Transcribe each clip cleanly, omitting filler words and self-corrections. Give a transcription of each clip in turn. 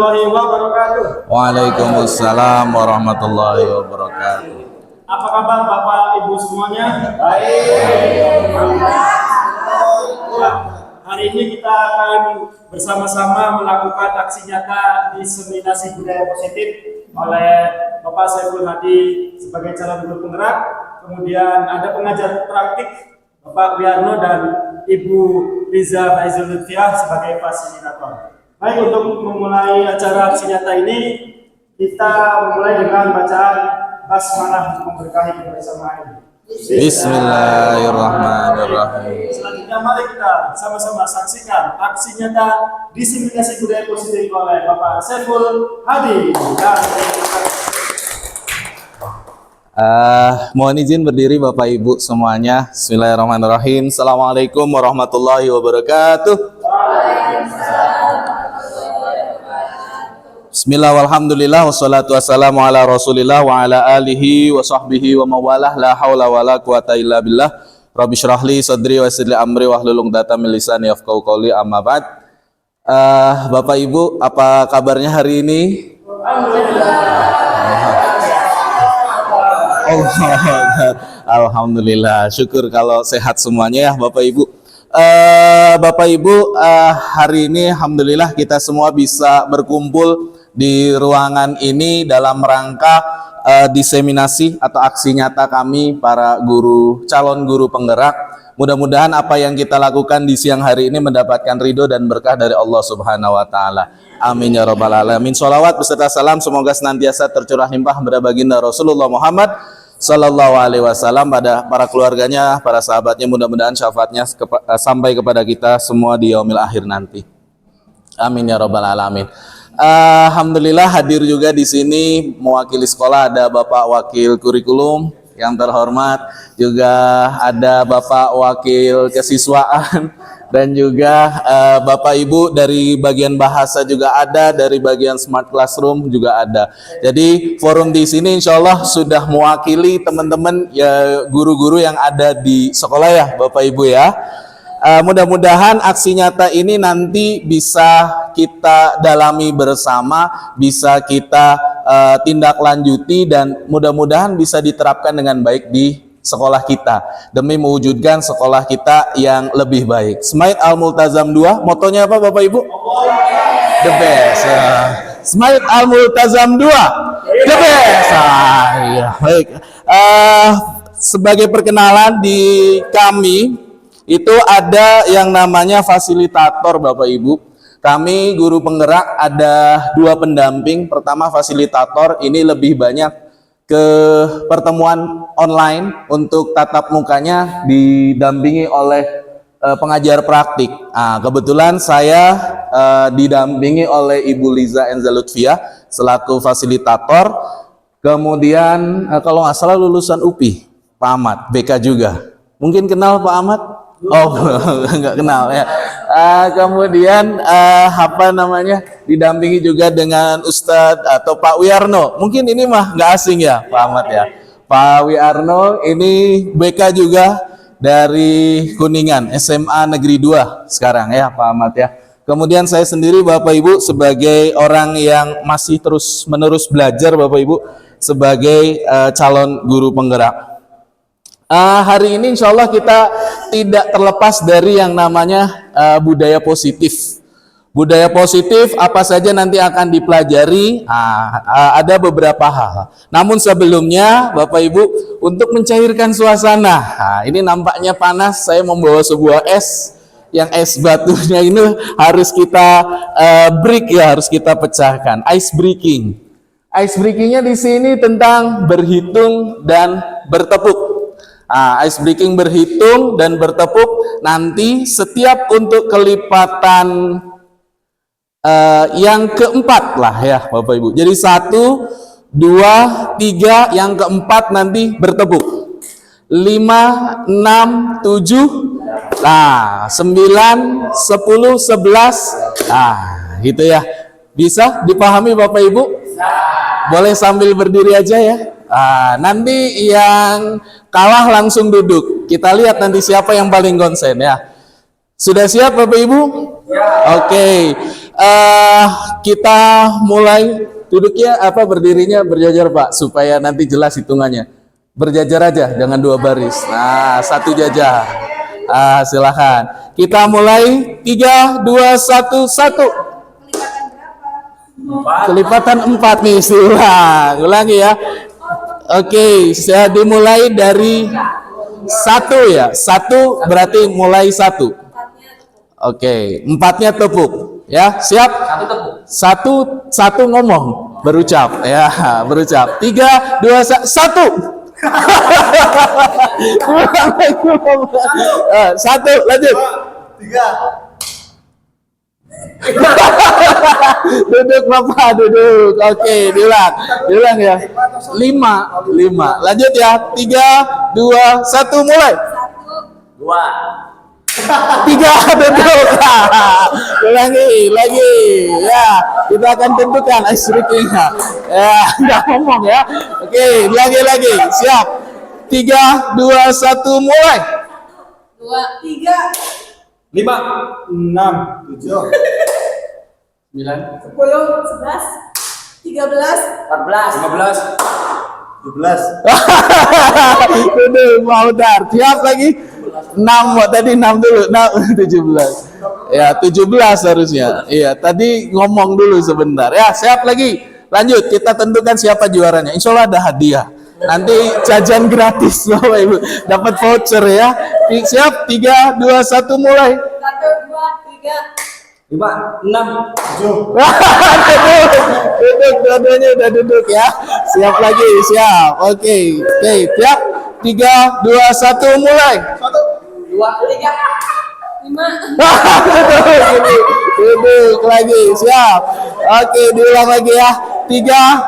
warahmatullahi wabarakatuh. Waalaikumsalam warahmatullahi wabarakatuh. Apa kabar Bapak Ibu semuanya? Baik. Hari ini kita akan bersama-sama melakukan aksi nyata diseminasi budaya positif oleh Bapak Saiful Hadi sebagai calon guru penggerak. Kemudian ada pengajar praktik Bapak Wiarno dan Ibu Riza Faizul Lutfiah sebagai fasilitator. Baik, untuk memulai acara aksi nyata ini, kita memulai dengan bacaan basmalah memberkahi kebersamaan. Bismillahirrahmanirrahim. Selanjutnya mari kita sama-sama saksikan aksi nyata diseminasi budaya positif oleh Bapak Saiful Hadi. Mohon izin berdiri Bapak Ibu semuanya. Bismillahirrahmanirrahim. Assalamualaikum warahmatullahi wabarakatuh. Bismillah walhamdulillah wassalatu wassalamu ala rasulillah wa ala alihi wa sahbihi wa mawalah la hawla wa la quwata illa billah. Rabbi syrahli sadri wa yassir li amri wahlul 'uqdatam min lisani yafqahu qawli, amma ba'd. Bapak Ibu, apa kabarnya hari ini? Alhamdulillah, syukur kalau sehat semuanya ya Bapak Ibu. Bapak Ibu, hari ini alhamdulillah kita semua bisa berkumpul di ruangan ini dalam rangka diseminasi atau aksi nyata kami para guru, calon guru penggerak. Mudah-mudahan apa yang kita lakukan di siang hari ini mendapatkan ridho dan berkah dari Allah Subhanahu wa Ta'ala. Amin ya Rabbal Alamin. Sholawat beserta salam semoga senantiasa tercurah limpah kepada baginda Rasulullah Muhammad Sallallahu Alaihi Wasallam, pada para keluarganya, para sahabatnya. Mudah-mudahan syafaatnya sampai kepada kita semua di yaumil akhir nanti. Amin ya Rabbal Alamin. Alhamdulillah hadir juga di sini mewakili sekolah ada Bapak Wakil Kurikulum yang terhormat, juga ada Bapak Wakil Kesiswaan, dan juga Bapak Ibu dari bagian bahasa juga ada, dari bagian Smart Classroom juga ada. Jadi forum di sini insya Allah sudah mewakili teman-teman ya, guru-guru yang ada di sekolah ya Bapak Ibu ya. Mudah-mudahan aksi nyata ini nanti bisa kita dalami bersama, bisa kita tindak lanjuti, dan mudah-mudahan bisa diterapkan dengan baik di sekolah kita demi mewujudkan sekolah kita yang lebih baik. Smile Al-Multazam 2, motonya apa Bapak Ibu? The best. Smile Al-Multazam 2, the best. Ya, baik. Sebagai perkenalan di kami itu ada yang namanya fasilitator Bapak Ibu. Kami guru penggerak ada 2 pendamping. Pertama fasilitator, ini lebih banyak ke pertemuan online, untuk tatap mukanya didampingi oleh pengajar praktik. Kebetulan saya didampingi oleh Ibu Liza Enza Lutfiah selaku fasilitator. Kemudian kalau nggak salah lulusan UPI, Pak Ahmad, BK juga. Mungkin kenal Pak Ahmad? Oh, nggak kenal ya. Kemudian didampingi juga dengan Ustadz atau Pak Wiarno. Mungkin ini mah nggak asing ya Pak Ahmad ya. Pak Wiarno ini BK juga dari Kuningan, SMA Negeri 2 sekarang ya Pak Ahmad ya. Kemudian saya sendiri Bapak Ibu sebagai orang yang masih terus menerus belajar Bapak Ibu sebagai calon guru penggerak. Hari ini insya Allah kita tidak terlepas dari yang namanya budaya positif. Budaya positif apa saja nanti akan dipelajari, ada beberapa hal. Namun sebelumnya Bapak Ibu, untuk mencairkan suasana, ini nampaknya panas, saya membawa sebuah es, yang es batunya ini harus kita break ya, harus kita pecahkan. Ice breaking. Ice breakingnya di sini tentang berhitung dan bertepuk. Ice breaking berhitung dan bertepuk, nanti setiap untuk kelipatan yang keempat lah ya Bapak Ibu. Jadi 1, 2, 3, yang keempat nanti bertepuk. 5, 6, 7, 9, 10, 11. Gitu ya. Bisa dipahami Bapak Ibu? Boleh sambil berdiri aja ya. Nanti yang kalah langsung duduk. Kita lihat nanti siapa yang paling konsen ya. Sudah siap Bapak Ibu? Ya. Oke. Kita mulai duduknya berdirinya berjajar Pak, supaya nanti jelas hitungannya. Berjajar aja, jangan 2 baris. Nah, 1 jajar. Silakan. Kita mulai 3, 2, 1, 1. Kelipatan 4 nih, ulangi ya. Oke, saya dimulai dari 1 ya. 1 berarti mulai 1. Oke, 4-nya tepuk. Ya, siap? 1 ngomong, berucap ya, berucap. 3, 2, 1. 1, lanjut. 3. Duduk Bapak, duduk. Oke, diulang ya. 5. Lanjut ya. 3, 2, 1, mulai. 3, duduk. Ulangi lagi ya, kita akan tentukan ice breakingnya ya. Nggak ngomong ya. Oke, lagi siap. 3, 2, 1, mulai. 2, 3, 5, 6, 7, 9, 10, 11, 13, 14, 15, 17. Duduk, mau dar. Siap lagi. 6 tadi 6 dulu. 17. Ya, 17 harusnya. Iya, tadi ngomong dulu sebentar. Ya, siap lagi. Lanjut, kita tentukan siapa juaranya. Insya Allah ada hadiah. Nanti jajan gratis Bapak Ibu. Dapat voucher ya. Siap, 3, 2, 1, mulai. 1, 2, 3, 5, 6, 7. Duduk, dua-duanya udah duduk ya. Siap lagi, siap. Oke, siap. 3, 2, 1, mulai. 2, 3, 5, Duduk lagi, siap. Oke, diulang lagi ya. 3,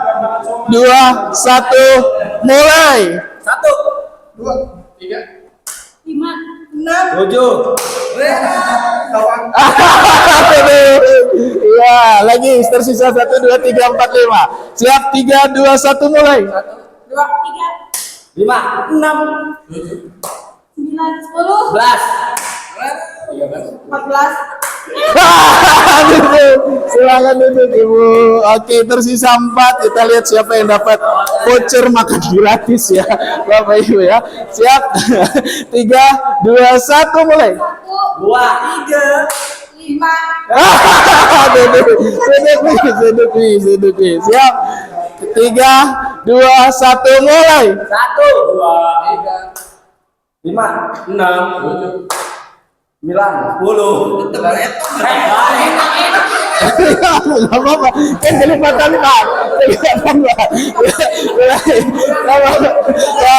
2, 1, mulai. 1, 2. 3, 5, 7. Iya, lagi tersisa 1, 2, 3, 4, 5. Siap, 3, 2, 1, mulai. 2, 3, 5, 6, 9, 10, 11, 14, Duduk. Silakan duduk Ibu. Oke, tersisa 4. Kita lihat siapa yang dapat voucher makan gratis ya, Bapak Ibu ya. Siap. 3, 2, 1, mulai. 2, 3, 5, Duduk nih. Siap. 3, 2, 1, mulai. 1, 2, 3, 5, 6, 7, 9, 10. Gak apa-apa, kan kelipatan 4.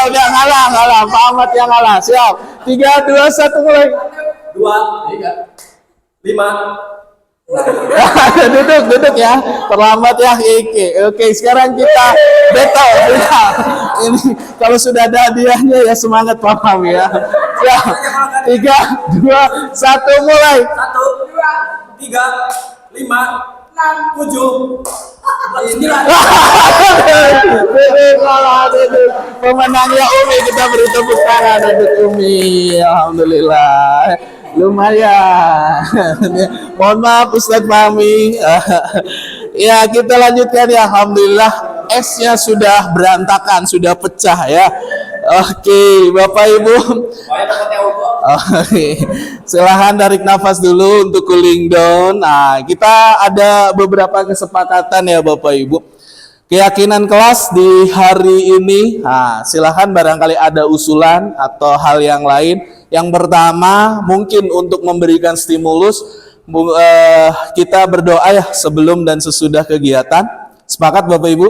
Udah ngalah, Pak Ahmad yang ngalah. Siap. 3, 2, 1, mulai. 2, 3, 5. Duduk ya, terlambat ya. Oke, sekarang kita battle. Ini kalau sudah ada hadiahnya ya semangat paham ya. Ya, 3, 2, 1, mulai. 1, 2, 3, 5, 6, 7, 9. Duduk. Pemenangnya Umi, kita beri tepuk tangan untuk Umi. Alhamdulillah. Lumayan. Mohon maaf Ustadz Fahmi. Ya, kita lanjutkan ya. Alhamdulillah esnya sudah berantakan, sudah pecah ya. Oke, Bapak Ibu. Oke. Silahkan tarik nafas dulu untuk cooling down. Nah, kita ada beberapa kesepakatan ya Bapak Ibu. Keyakinan kelas di hari ini, nah, silahkan barangkali ada usulan atau hal yang lain. Yang pertama, mungkin untuk memberikan stimulus, kita berdoa ya sebelum dan sesudah kegiatan. Sepakat Bapak Ibu?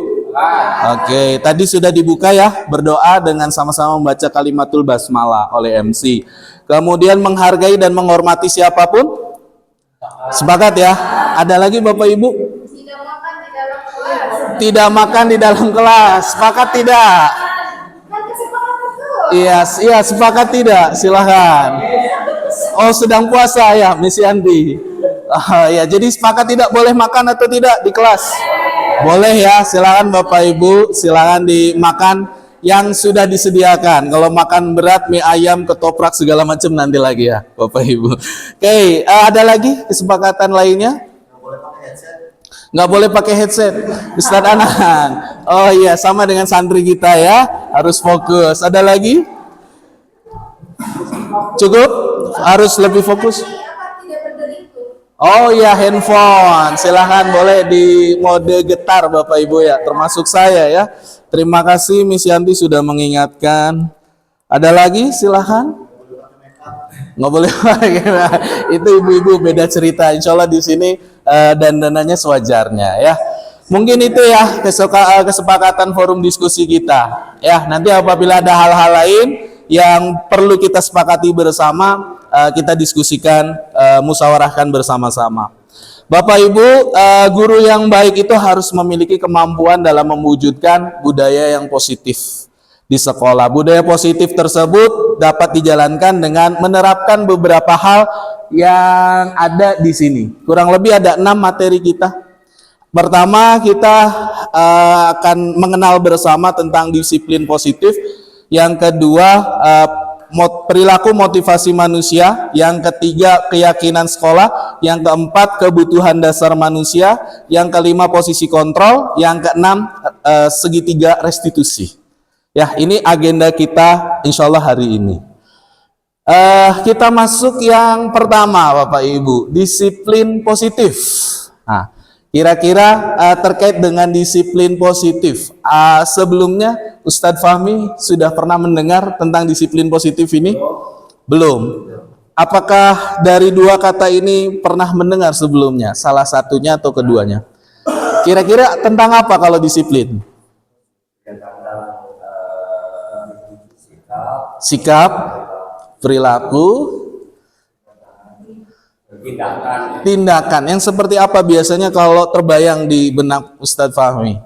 Oke, tadi sudah dibuka ya, berdoa dengan sama-sama membaca kalimatul basmalah oleh MC. Kemudian menghargai dan menghormati siapapun. Sepakat ya? Ada lagi Bapak Ibu? Tidak makan di dalam kelas. Sepakat tidak? Iya, sepakat tidak? Silahkan. Oh, sedang puasa ya, Miss Yanti. Ya, jadi sepakat tidak boleh makan atau tidak di kelas? Boleh ya, silakan Bapak Ibu, silakan dimakan yang sudah disediakan. Kalau makan berat, mie ayam, ketoprak segala macam nanti lagi ya, Bapak Ibu. Oke, ada lagi kesepakatan lainnya? Nggak boleh pakai headset, Ustadz Anan. Oh iya, sama dengan santri kita ya, harus fokus. Ada lagi? Cukup? Harus lebih fokus? Oh iya, handphone. Silahkan boleh di mode getar Bapak Ibu ya, termasuk saya ya. Terima kasih Miss Yanti sudah mengingatkan. Ada lagi? Silahkan. Nggak boleh. Itu ibu-ibu beda cerita. Insya Allah di sini dandanannya sewajarnya ya. Mungkin itu ya kesepakatan forum diskusi kita. Ya, nanti apabila ada hal-hal lain yang perlu kita sepakati bersama, kita diskusikan, musyawarahkan bersama-sama. Bapak Ibu, guru yang baik itu harus memiliki kemampuan dalam mewujudkan budaya yang positif di sekolah. Budaya positif tersebut dapat dijalankan dengan menerapkan beberapa hal yang ada di sini. Kurang lebih ada 6 materi kita. Pertama, kita akan mengenal bersama tentang disiplin positif. Yang kedua, perilaku motivasi manusia. Yang ketiga, keyakinan sekolah. Yang keempat, kebutuhan dasar manusia. Yang kelima, posisi kontrol. Yang keenam, segitiga restitusi. Ya, ini agenda kita insya Allah hari ini. Kita masuk yang pertama Bapak Ibu, disiplin positif. Nah, kira-kira terkait dengan disiplin positif, sebelumnya Ustadz Fahmi sudah pernah mendengar tentang disiplin positif ini? Belum. Apakah dari 2 kata ini pernah mendengar sebelumnya? Salah satunya atau keduanya? Kira-kira tentang apa kalau disiplin? Sikap, perilaku, tindakan. Yang seperti apa biasanya kalau terbayang di benak Ustadz Fahmi?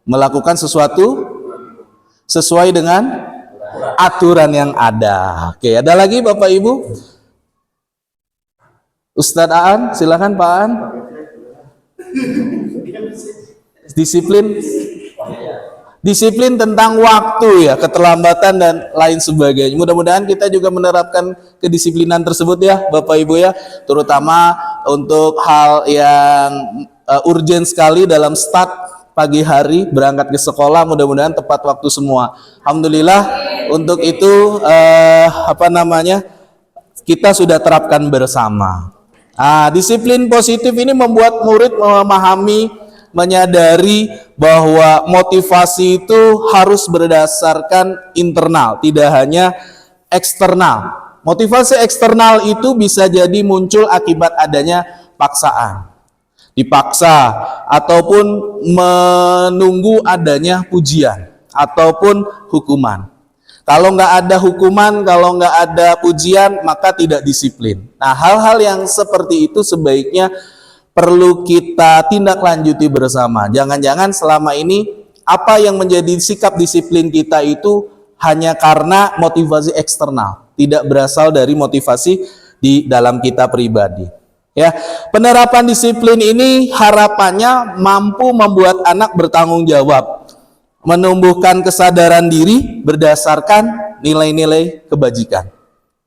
Melakukan sesuatu sesuai dengan aturan yang ada. Oke, ada lagi Bapak Ibu? Ustadz Aan, silakan Pak Aan. Disiplin tentang waktu ya, keterlambatan dan lain sebagainya. Mudah-mudahan kita juga menerapkan kedisiplinan tersebut ya Bapak Ibu ya, terutama untuk hal yang urgent sekali dalam start pagi hari berangkat ke sekolah, mudah-mudahan tepat waktu semua. Alhamdulillah untuk itu kita sudah terapkan bersama. Disiplin positif ini membuat murid memahami, menyadari bahwa motivasi itu harus berdasarkan internal, tidak hanya eksternal. Motivasi eksternal itu bisa jadi muncul akibat adanya paksaan, dipaksa, ataupun menunggu adanya pujian ataupun hukuman. Kalau nggak ada hukuman, kalau nggak ada pujian, maka tidak disiplin. Nah, hal-hal yang seperti itu sebaiknya perlu kita tindak lanjuti bersama. Jangan-jangan selama ini apa yang menjadi sikap disiplin kita itu hanya karena motivasi eksternal, tidak berasal dari motivasi di dalam kita pribadi. Ya, penerapan disiplin ini harapannya mampu membuat anak bertanggung jawab, menumbuhkan kesadaran diri berdasarkan nilai-nilai kebajikan.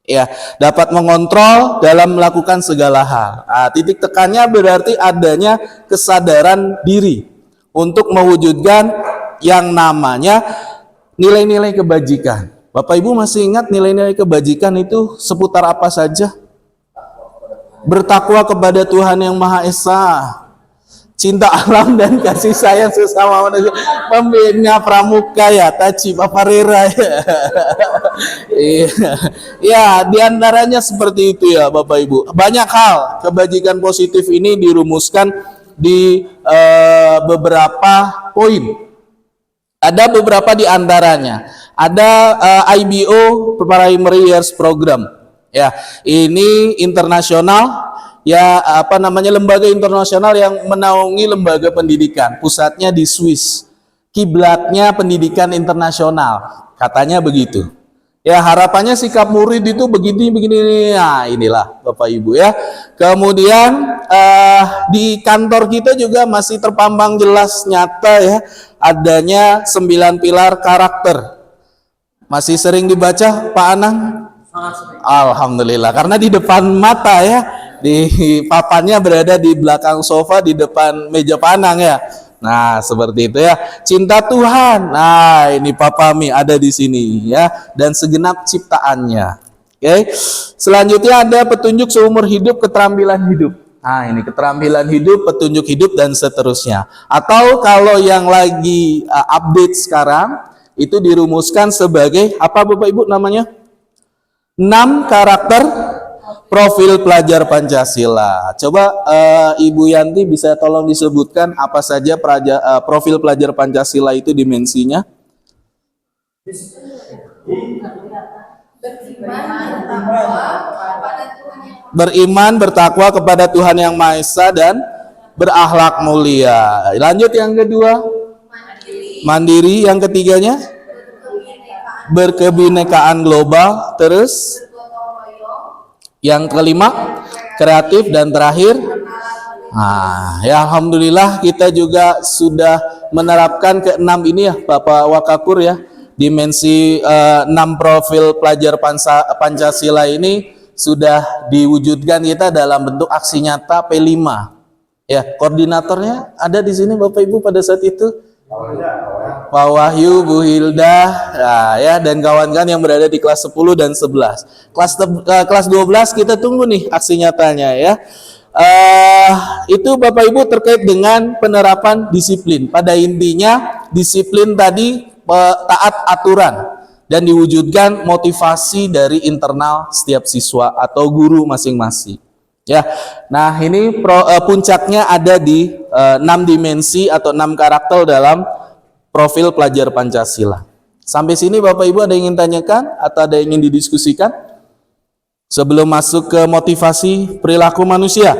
Ya, dapat mengontrol dalam melakukan segala hal. Titik tekannya berarti adanya kesadaran diri untuk mewujudkan yang namanya nilai-nilai kebajikan. Bapak Ibu masih ingat nilai-nilai kebajikan itu seputar apa saja? Bertakwa kepada Tuhan Yang Maha Esa, cinta alam dan kasih sayang sesama manusia, membina pramuka ya, taci paparera ya. Ya, diantaranya seperti itu ya Bapak Ibu. Banyak hal kebajikan positif ini dirumuskan di beberapa poin. Ada beberapa di antaranya. Ada IBO Primary Years Program. Ya, ini internasional. Ya, lembaga internasional yang menaungi lembaga pendidikan, pusatnya di Swiss, kiblatnya pendidikan internasional, katanya begitu. Ya, harapannya sikap murid itu begini. Nah, inilah Bapak Ibu ya. Kemudian di kantor kita juga masih terpampang jelas nyata ya, adanya 9 pilar karakter. Masih sering dibaca Pak Anang? Alhamdulillah, karena di depan mata ya. Di papannya berada di belakang sofa di depan meja panang ya. Nah, seperti itu ya. Cinta Tuhan. Nah, ini Papa Mi ada di sini ya, dan segenap ciptaannya. Oke. Selanjutnya ada petunjuk seumur hidup, keterampilan hidup. Nah, ini keterampilan hidup, petunjuk hidup dan seterusnya. Atau kalau yang lagi update sekarang itu dirumuskan sebagai apa Bapak Ibu namanya? 6 karakter profil pelajar Pancasila. Coba Ibu Yanti bisa tolong disebutkan apa saja profil pelajar Pancasila itu dimensinya? Beriman, bertakwa kepada Tuhan Yang Maha Esa dan berakhlak mulia. Lanjut yang kedua. Mandiri. Yang ketiganya? Berkebinekaan global. Terus? Yang kelima, kreatif, dan terakhir, nah, ya Alhamdulillah kita juga sudah menerapkan ke-6 ini ya Bapak Wakakur ya, dimensi 6 profil pelajar Pancasila ini sudah diwujudkan kita dalam bentuk aksi nyata P5 ya. Koordinatornya ada di sini Bapak Ibu pada saat itu, Pak Wahyu, Bu Hilda, nah, ya, dan kawan-kawan yang berada di kelas 10 dan 11. Kelas 12 kita tunggu nih aksi nyatanya ya. Itu Bapak Ibu terkait dengan penerapan disiplin. Pada intinya disiplin tadi taat aturan dan diwujudkan motivasi dari internal setiap siswa atau guru masing-masing. Ya, nah ini puncaknya ada di 6 dimensi atau 6 karakter dalam profil pelajar Pancasila. Sampai sini Bapak Ibu ada yang ingin tanyakan atau ada yang ingin didiskusikan? Sebelum masuk ke motivasi perilaku manusia.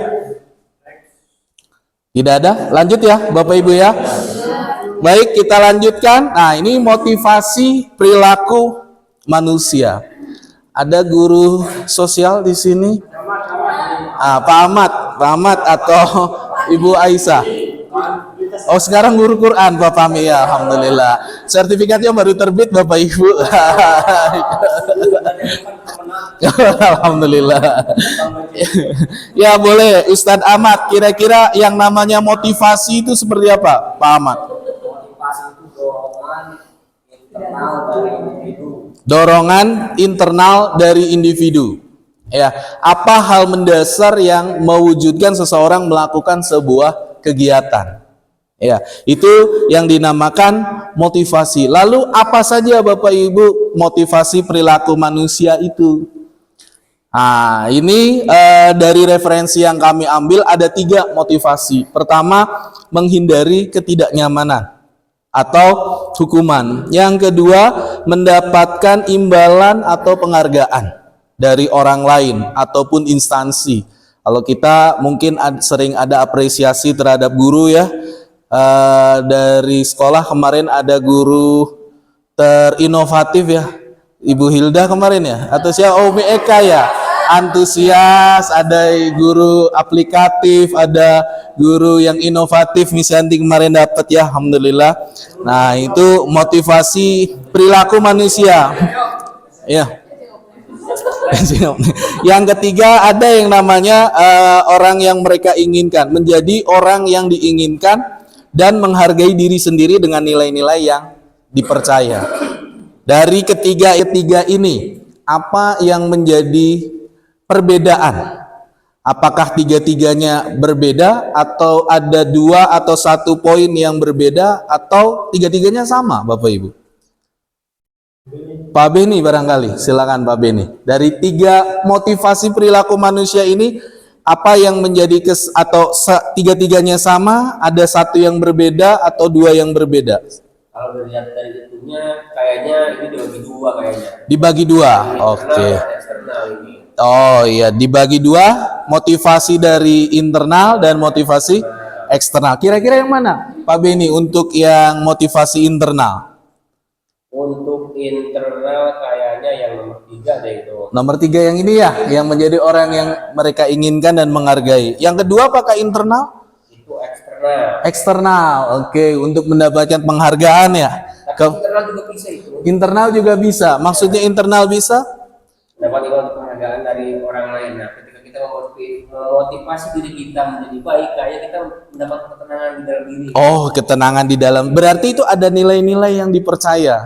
Tidak ada? Lanjut ya Bapak Ibu ya. Baik, kita lanjutkan. Nah, ini motivasi perilaku manusia. Ada guru sosial di sini? Pak Ahmad atau Ibu Aisyah. Oh, sekarang guru Quran Bapak Mi ya, alhamdulillah. Sertifikatnya baru terbit Bapak Ibu. Alhamdulillah. Ya boleh Ustadz Ahmad, kira-kira yang namanya motivasi itu seperti apa Pak Ahmad? Motivasi itu dorongan internal dari individu. Ya, apa hal mendasar yang mewujudkan seseorang melakukan sebuah kegiatan? Ya, itu yang dinamakan motivasi. Lalu apa saja Bapak Ibu motivasi perilaku manusia itu? Nah, ini dari referensi yang kami ambil ada 3 motivasi. Pertama, menghindari ketidaknyamanan atau hukuman. Yang kedua, mendapatkan imbalan atau penghargaan dari orang lain ataupun instansi. Kalau kita mungkin sering ada apresiasi terhadap guru ya, dari sekolah kemarin ada guru terinovatif ya, Ibu Hilda kemarin ya, atau siapa? Oh, Eka ya, antusias, ada guru aplikatif, ada guru yang inovatif, Miss Yanti kemarin dapat ya, alhamdulillah. Nah, itu motivasi perilaku manusia ya. Yang ketiga ada yang namanya orang yang mereka inginkan, menjadi orang yang diinginkan dan menghargai diri sendiri dengan nilai-nilai yang dipercaya. Dari ketiga ini, apa yang menjadi perbedaan? Apakah tiga-tiganya berbeda, atau ada 2 atau 1 poin yang berbeda, atau tiga-tiganya sama Bapak Ibu? Pak Beni barangkali, silakan Pak Beni. Dari 3 motivasi perilaku manusia ini, apa yang menjadi atau tiga-tiganya sama, ada 1 yang berbeda atau 2 yang berbeda? Kalau dilihat dari itunya, kayaknya ini dibagi 2 kayaknya. Dibagi 2, oke. Eksternal ini. Oh iya, dibagi 2, motivasi dari internal dan motivasi eksternal. Kira-kira yang mana Pak Beni untuk yang motivasi internal? Untuk internal kayaknya yang nomor 3 deh itu. Nomor 3 yang ini ya, yang menjadi orang yang mereka inginkan dan menghargai. Yang kedua apakah internal? Itu eksternal. Eksternal, oke, untuk mendapatkan penghargaan ya. Tapi internal juga bisa itu. Internal juga bisa. Maksudnya internal bisa? Dapat untuk penghargaan dari orang lain. Nah, ketika kita memotivasi diri kita menjadi baik, kayak kita mendapat ketenangan di dalam diri. Oh, ketenangan di dalam. Berarti itu ada nilai-nilai yang dipercaya.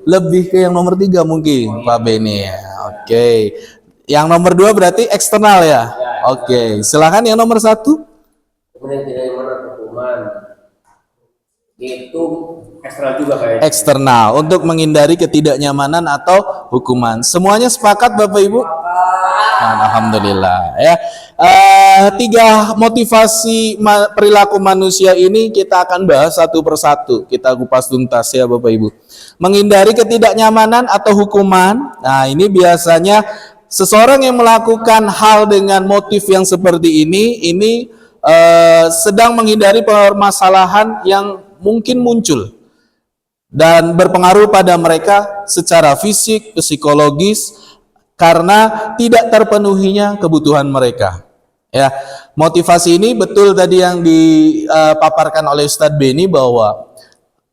Lebih ke yang nomor 3 mungkin, Pak Beni. Oke. Yang nomor 2 berarti eksternal ya? Oke. Silakan yang nomor 1. Kemudian tidak mana hukuman itu eksternal juga kayaknya. Eksternal untuk menghindari ketidaknyamanan atau hukuman. Semuanya sepakat Bapak Ibu? Alhamdulillah ya. 3 motivasi perilaku manusia ini kita akan bahas satu persatu. Kita kupas tuntas ya Bapak Ibu. Menghindari ketidaknyamanan atau hukuman. Nah, ini biasanya seseorang yang melakukan hal dengan motif yang seperti ini sedang menghindari permasalahan yang mungkin muncul dan berpengaruh pada mereka secara fisik, psikologis, karena tidak terpenuhinya kebutuhan mereka. Ya, motivasi ini betul tadi yang dipaparkan oleh Ustadz Beni bahwa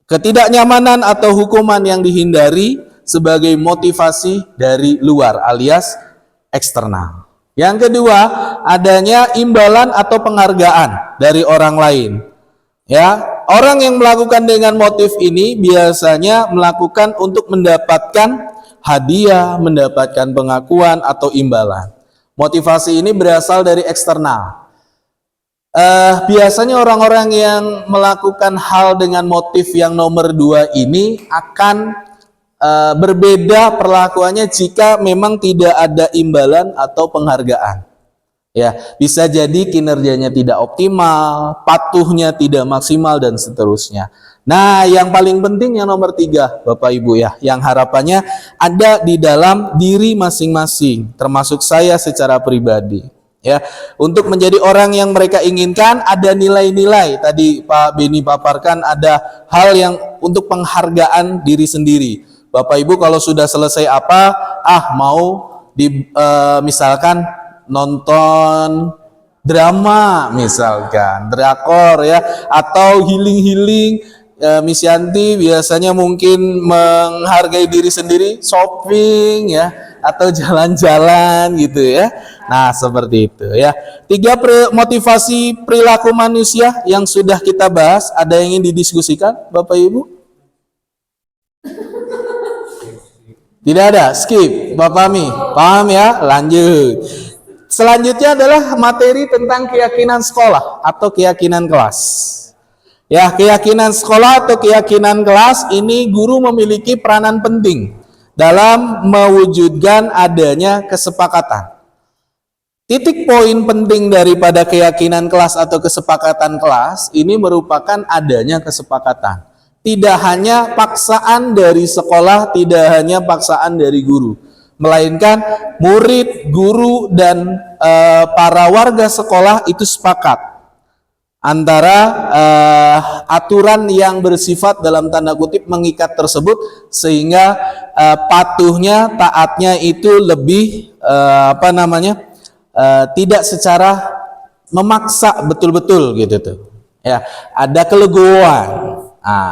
ketidaknyamanan atau hukuman yang dihindari sebagai motivasi dari luar alias eksternal. Yang kedua, adanya imbalan atau penghargaan dari orang lain. Ya, orang yang melakukan dengan motif ini biasanya melakukan untuk mendapatkan hadiah, mendapatkan pengakuan atau imbalan. Motivasi ini berasal dari eksternal. Biasanya orang-orang yang melakukan hal dengan motif yang nomor 2 ini akan berbeda perlakuannya jika memang tidak ada imbalan atau penghargaan. Ya, bisa jadi kinerjanya tidak optimal, patuhnya tidak maksimal dan seterusnya. Nah, yang paling penting yang nomor 3, Bapak Ibu ya, yang harapannya ada di dalam diri masing-masing, termasuk saya secara pribadi. Ya, untuk menjadi orang yang mereka inginkan ada nilai-nilai. Tadi Pak Beni paparkan ada hal yang untuk penghargaan diri sendiri. Bapak Ibu kalau sudah selesai apa, mau misalkan nonton drama misalkan, drakor ya, atau healing Miss Yanti biasanya mungkin menghargai diri sendiri, shopping ya, atau jalan-jalan gitu ya. Nah, seperti itu ya. 3 motivasi perilaku manusia yang sudah kita bahas, ada yang ingin didiskusikan Bapak Ibu? Tidak ada, skip. Bapak Mi, paham ya? Lanjut. Selanjutnya adalah materi tentang keyakinan sekolah atau keyakinan kelas. Ya, keyakinan sekolah atau keyakinan kelas ini guru memiliki peranan penting dalam mewujudkan adanya kesepakatan. Titik poin penting daripada keyakinan kelas atau kesepakatan kelas ini merupakan adanya kesepakatan. Tidak hanya paksaan dari sekolah, tidak hanya paksaan dari guru, melainkan murid, guru, dan para warga sekolah itu sepakat antara aturan yang bersifat dalam tanda kutip mengikat tersebut, sehingga patuhnya, taatnya itu lebih tidak secara memaksa betul-betul gitu tuh. Ya, ada kelegoan.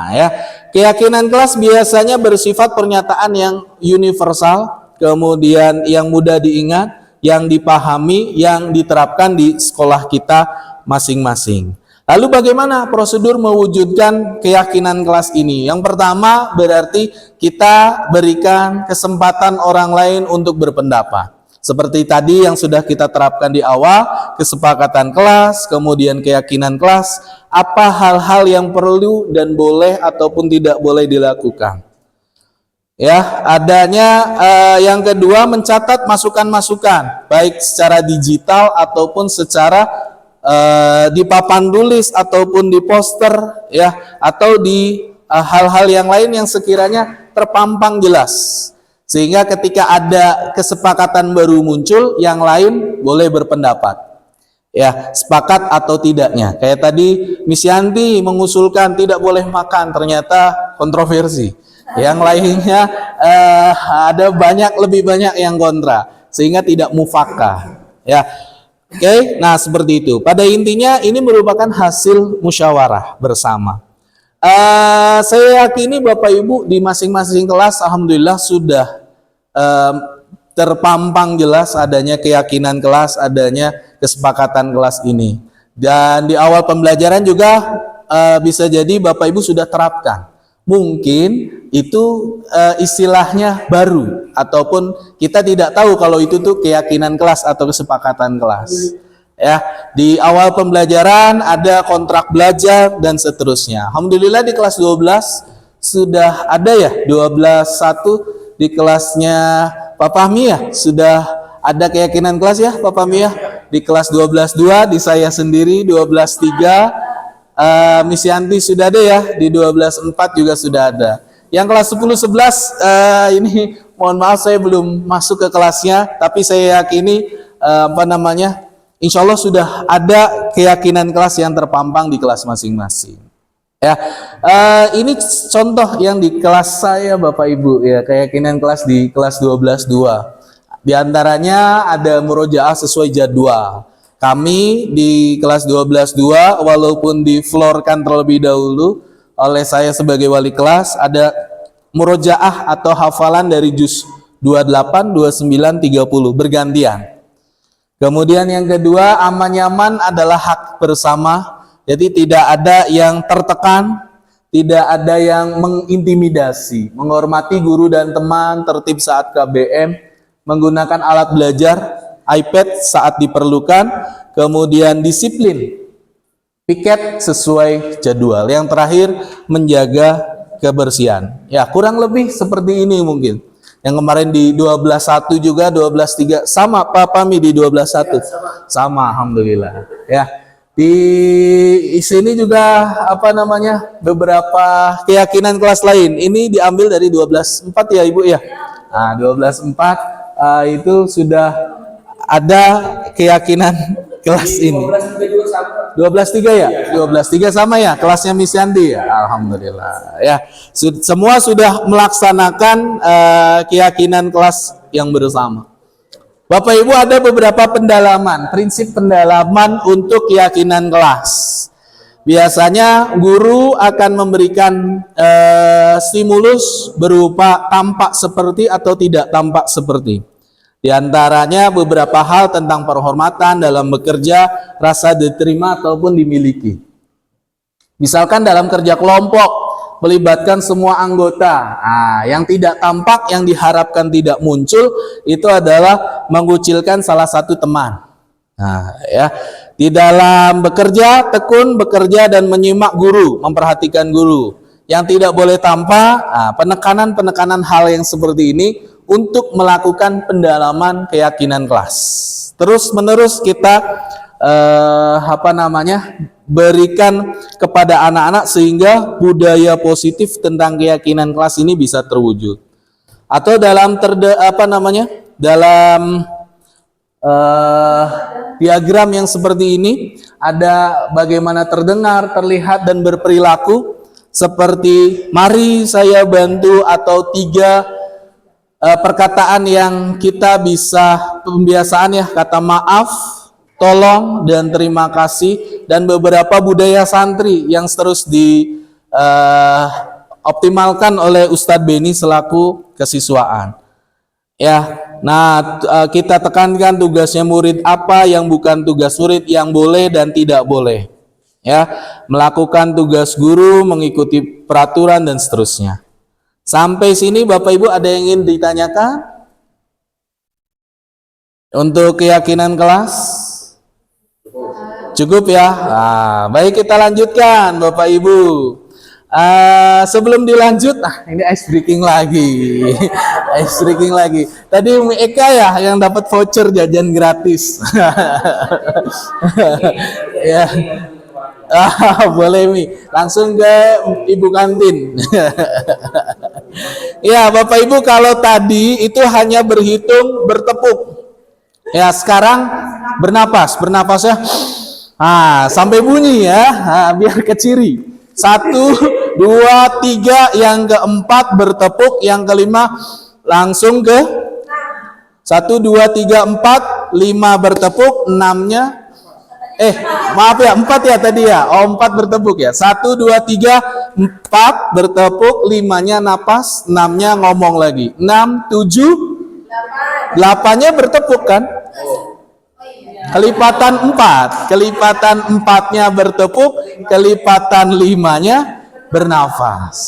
Ya, keyakinan kelas biasanya bersifat pernyataan yang universal, kemudian yang mudah diingat, yang dipahami, yang diterapkan di sekolah kita masing-masing. Lalu bagaimana prosedur mewujudkan keyakinan kelas ini? Yang pertama berarti kita berikan kesempatan orang lain untuk berpendapat. Seperti tadi yang sudah kita terapkan di awal, kesepakatan kelas, kemudian keyakinan kelas, apa hal-hal yang perlu dan boleh ataupun tidak boleh dilakukan. Ya, adanya yang kedua mencatat masukan-masukan, baik secara digital ataupun secara di papan tulis ataupun di poster ya, atau di hal-hal yang lain yang sekiranya terpampang jelas. Sehingga ketika ada kesepakatan baru muncul, yang lain boleh berpendapat. Ya, sepakat atau tidaknya. Kayak tadi Miss Yanti mengusulkan tidak boleh makan, ternyata kontroversi. Yang lainnya ada lebih banyak yang kontra, sehingga tidak mufakkah. Ya. Oke, nah seperti itu. Pada intinya ini merupakan hasil musyawarah bersama. Saya yakini Bapak Ibu di masing-masing kelas alhamdulillah sudah terpampang jelas adanya keyakinan kelas, adanya kesepakatan kelas ini. Dan di awal pembelajaran juga bisa jadi Bapak Ibu sudah terapkan. Mungkin itu istilahnya baru, ataupun kita tidak tahu kalau itu tuh keyakinan kelas atau kesepakatan kelas. Ya, di awal pembelajaran ada kontrak belajar dan seterusnya. Alhamdulillah di kelas 12 sudah ada ya, 12.1 di kelasnya Pak Fahmi ya, sudah ada keyakinan kelas ya Pak Fahmi ya. Di kelas 12.2 di saya sendiri 12.3, Miss Yanti sudah ada ya, di 12.4 juga sudah ada. Yang kelas 10 11 ini mohon maaf saya belum masuk ke kelasnya, tapi saya yakini insya Allah sudah ada keyakinan kelas yang terpampang di kelas masing-masing. Ya, ini contoh yang di kelas saya Bapak Ibu ya, keyakinan kelas di kelas 12.2. Di antaranya ada murojaah sesuai jadwal. Kami di kelas 12.2 walaupun diflorkan terlebih dahulu oleh saya sebagai wali kelas, ada murojaah atau hafalan dari juz 28, 29, 30 bergantian. Kemudian yang kedua, aman-nyaman adalah hak bersama. Jadi tidak ada yang tertekan, tidak ada yang mengintimidasi, menghormati guru dan teman, tertib saat KBM, menggunakan alat belajar, iPad saat diperlukan, kemudian disiplin, piket sesuai jadwal. Yang terakhir, menjaga kebersihan. Ya, kurang lebih seperti ini mungkin. Yang kemarin di 12.1 juga, 12.3 sama Pak Pami di 12.1. Sama, alhamdulillah. Ya. Di sini juga beberapa keyakinan kelas lain. Ini diambil dari 12.4 ya Ibu ya. Nah, 12.4 itu sudah ada keyakinan kelas ini. 12.3 ya? 12.3 sama ya, kelasnya Miss Yanti ya? Alhamdulillah. Ya, semua sudah melaksanakan keyakinan kelas yang bersama. Bapak Ibu, ada beberapa pendalaman, prinsip pendalaman untuk keyakinan kelas. Biasanya guru akan memberikan stimulus berupa tampak seperti atau tidak tampak seperti. Di antaranya beberapa hal tentang penghormatan dalam bekerja, rasa diterima ataupun dimiliki. Misalkan dalam kerja kelompok, melibatkan semua anggota. Nah, yang tidak tampak, yang diharapkan tidak muncul, itu adalah mengucilkan salah satu teman. Nah, ya, di dalam bekerja, tekun bekerja dan menyimak guru, memperhatikan guru. Yang tidak boleh tampak, penekanan-penekanan hal yang seperti ini untuk melakukan pendalaman keyakinan kelas. Terus menerus kita berikan kepada anak-anak sehingga budaya positif tentang keyakinan kelas ini bisa terwujud. Atau dalam diagram yang seperti ini ada bagaimana terdengar, terlihat dan berperilaku seperti mari saya bantu, atau 3 perkataan yang kita bisa pembiasaan ya, kata maaf, tolong, dan terima kasih, dan beberapa budaya santri yang terus dioptimalkan oleh Ustadz Beni selaku kesiswaan. Ya, nah kita tekankan tugasnya murid apa, yang bukan tugas murid, yang boleh dan tidak boleh. Ya, melakukan tugas guru, mengikuti peraturan dan seterusnya. Sampai sini Bapak Ibu ada yang ingin ditanyakan? Untuk keyakinan kelas? Cukup ya? Nah, baik, kita lanjutkan Bapak Ibu. Sebelum dilanjut, ini ice breaking lagi. Ice breaking lagi. Tadi Umi Eka ya yang dapat voucher jajan gratis. Ya. Boleh Mi, langsung ke Ibu kantin. Ya Bapak Ibu, kalau tadi itu hanya berhitung bertepuk. Ya, sekarang bernapas ya. Sampai bunyi ya, biar keciri. 1, 2, 3, yang keempat bertepuk, yang kelima langsung ke 1, 2, 3, 4, 5 bertepuk, 6-nya maaf ya, 4 ya tadi ya. 4 bertepuk ya. 1, 2, 3, 4 bertepuk, 5-nya napas, 6-nya ngomong lagi. 6, 7, 8-nya bertepuk kan? Kelipatan 4, kelipatan 4-nya bertepuk, kelipatan 5-nya bernafas.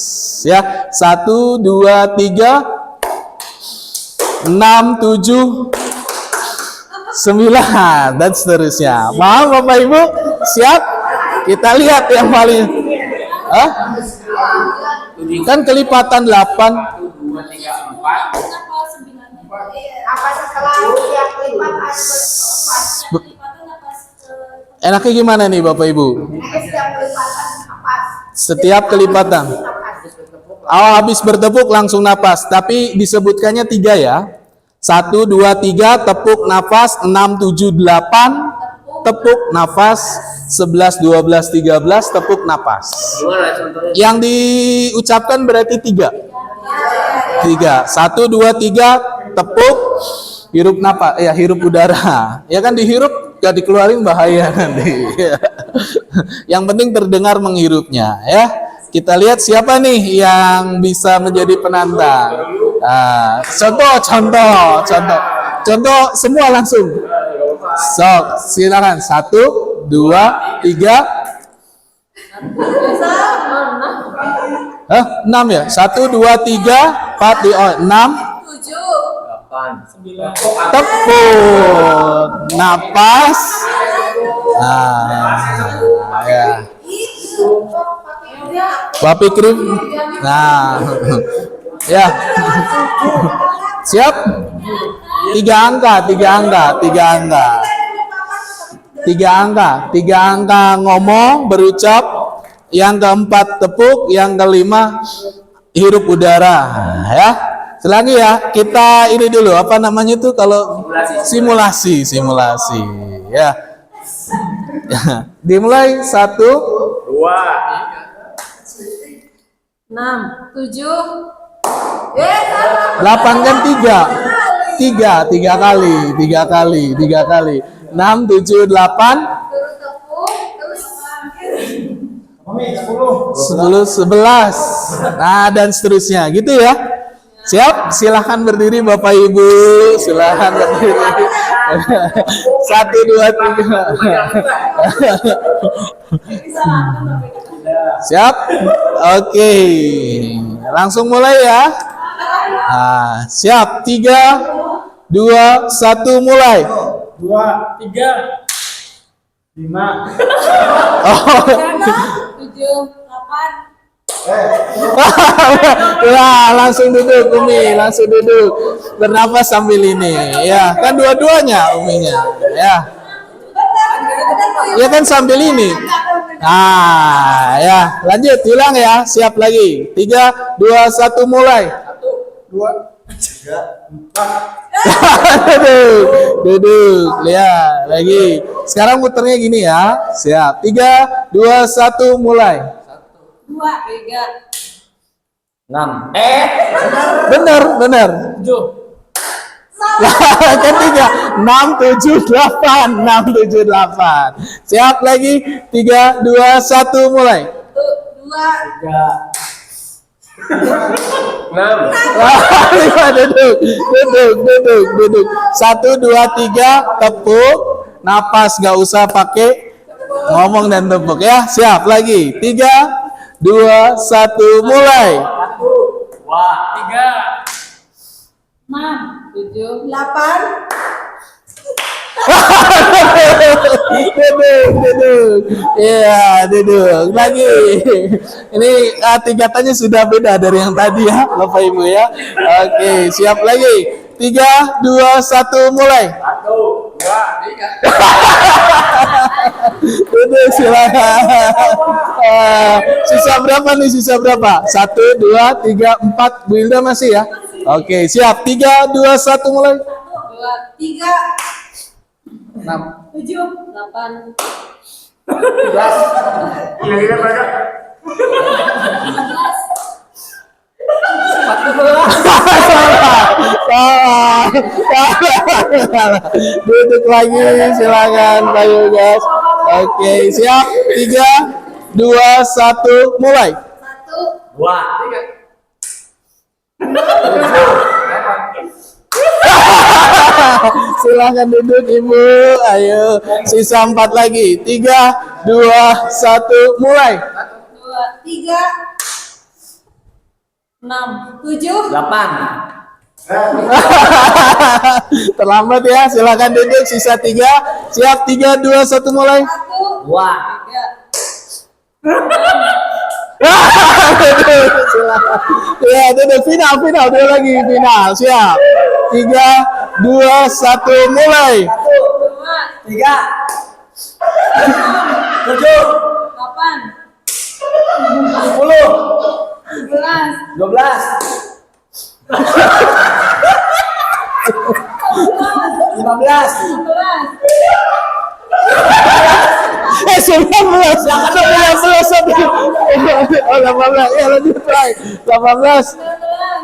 Ya, 1, 2, 3, 6, 7, 9 dan seterusnya. Paham Bapak Ibu? Siap? Kita lihat yang paling. Hah? Kan kelipatan 8. 1, 2, 3, 4. Kenapa 9-nya? Apa setelah yang kelipatan Enaknya gimana nih Bapak Ibu? setiap kelipatan apa? Setiap kelipatan. Habis bertepuk langsung napas. Tapi disebutkannya 3 ya. 1, 2, 3 tepuk nafas, 6, 7, 8 tepuk nafas, 11, 12, 13 tepuk nafas. Gimana contohnya? Yang diucapkan berarti 3. 3. 1, 2, 3 tepuk, hirup napas, ya hirup udara. Ya kan dihirup gak dikeluarin bahaya nanti. Yang penting terdengar menghirupnya ya. Kita lihat siapa nih yang bisa menjadi penantang. Nah, contoh semua langsung. Sok, silakan 1, 2, 3. 6 ya? 1, 2, 3, 4, 6. 8, 9. Tepuk napas. Ya. Bapak krim. Nah. Ya. Siap? 3 angka. 3 angka ngomong, berucap. Yang keempat tepuk, yang kelima hirup udara, ya. Selagi ya, kita ini dulu apa namanya itu kalau simulasi ya. Dimulai 1, 6, 7. 8 kan 3 kali 6, 7, 8 10, 11. Nah dan seterusnya gitu ya. Siap? Silahkan berdiri Bapak Ibu. Silahkan berdiri. 1, 2, 3. Siap? Oke. Langsung mulai ya. Siap. 3, 2, 1 mulai. 2, 3, 5. Oh. 7, 8. Wah, langsung duduk Umi, langsung duduk. Bernapas sambil ini. Ya, kan dua-duanya Uminya. Ya. Ya kan sambil ini. Ya, lanjut ulang ya. Siap lagi. 3, 2, 1 mulai. 2, 3, 4. Duduk. Lihat lagi. Sekarang muternya gini ya. Siap. 3, 2, 1 mulai. 2, 3. 6. Bener. 7. Kan 3, 6, 7, 8. 6, 7, 8. Siap lagi. 3, 2, 1 mulai. 2, 6. Duduk. 1, 2, 3 tepuk. Napas gak usah pakai ngomong dan tepuk ya. Siap lagi. 3, 2, 1 mulai. 1, 2, 3. 6, 7, 8. Duduk. Iya, duduk. Lagi. Ini tingkatannya sudah beda dari yang tadi ya, Bapak Ibu ya. Oke, siap lagi. 3, 2, 1 mulai. 1, 2, 3. Duduk silakan. Sisa berapa nih? Sisa berapa? 1, 2, 3, 4. Bu Hilda masih ya? Oke, siap. 3, 2, 1 mulai. 2, 3, 6. 7, 8. Kira-kira berapa? 15. Salah. Duduk lagi silakan Pak Yugas. Oke, siap. 3, 2, 1 mulai. 1, 2, 3. Silakan duduk Ibu. Ayo, sisa 4 lagi. 3, 2, 1, mulai. 2, 3, 6, 7, 8. Terlambat ya, silakan duduk. Sisa 3. Siap, 3, 2, 1, mulai. 1, 2. 3. Silakan. Ya, duduk. Final. Dua lagi, final. Siap. 3, 2, 1, mulai. 2, 3. 7. 8, 10. 11, 12. 15. 11, 19. Oh, 18. Ya, lanjut lagi. 18.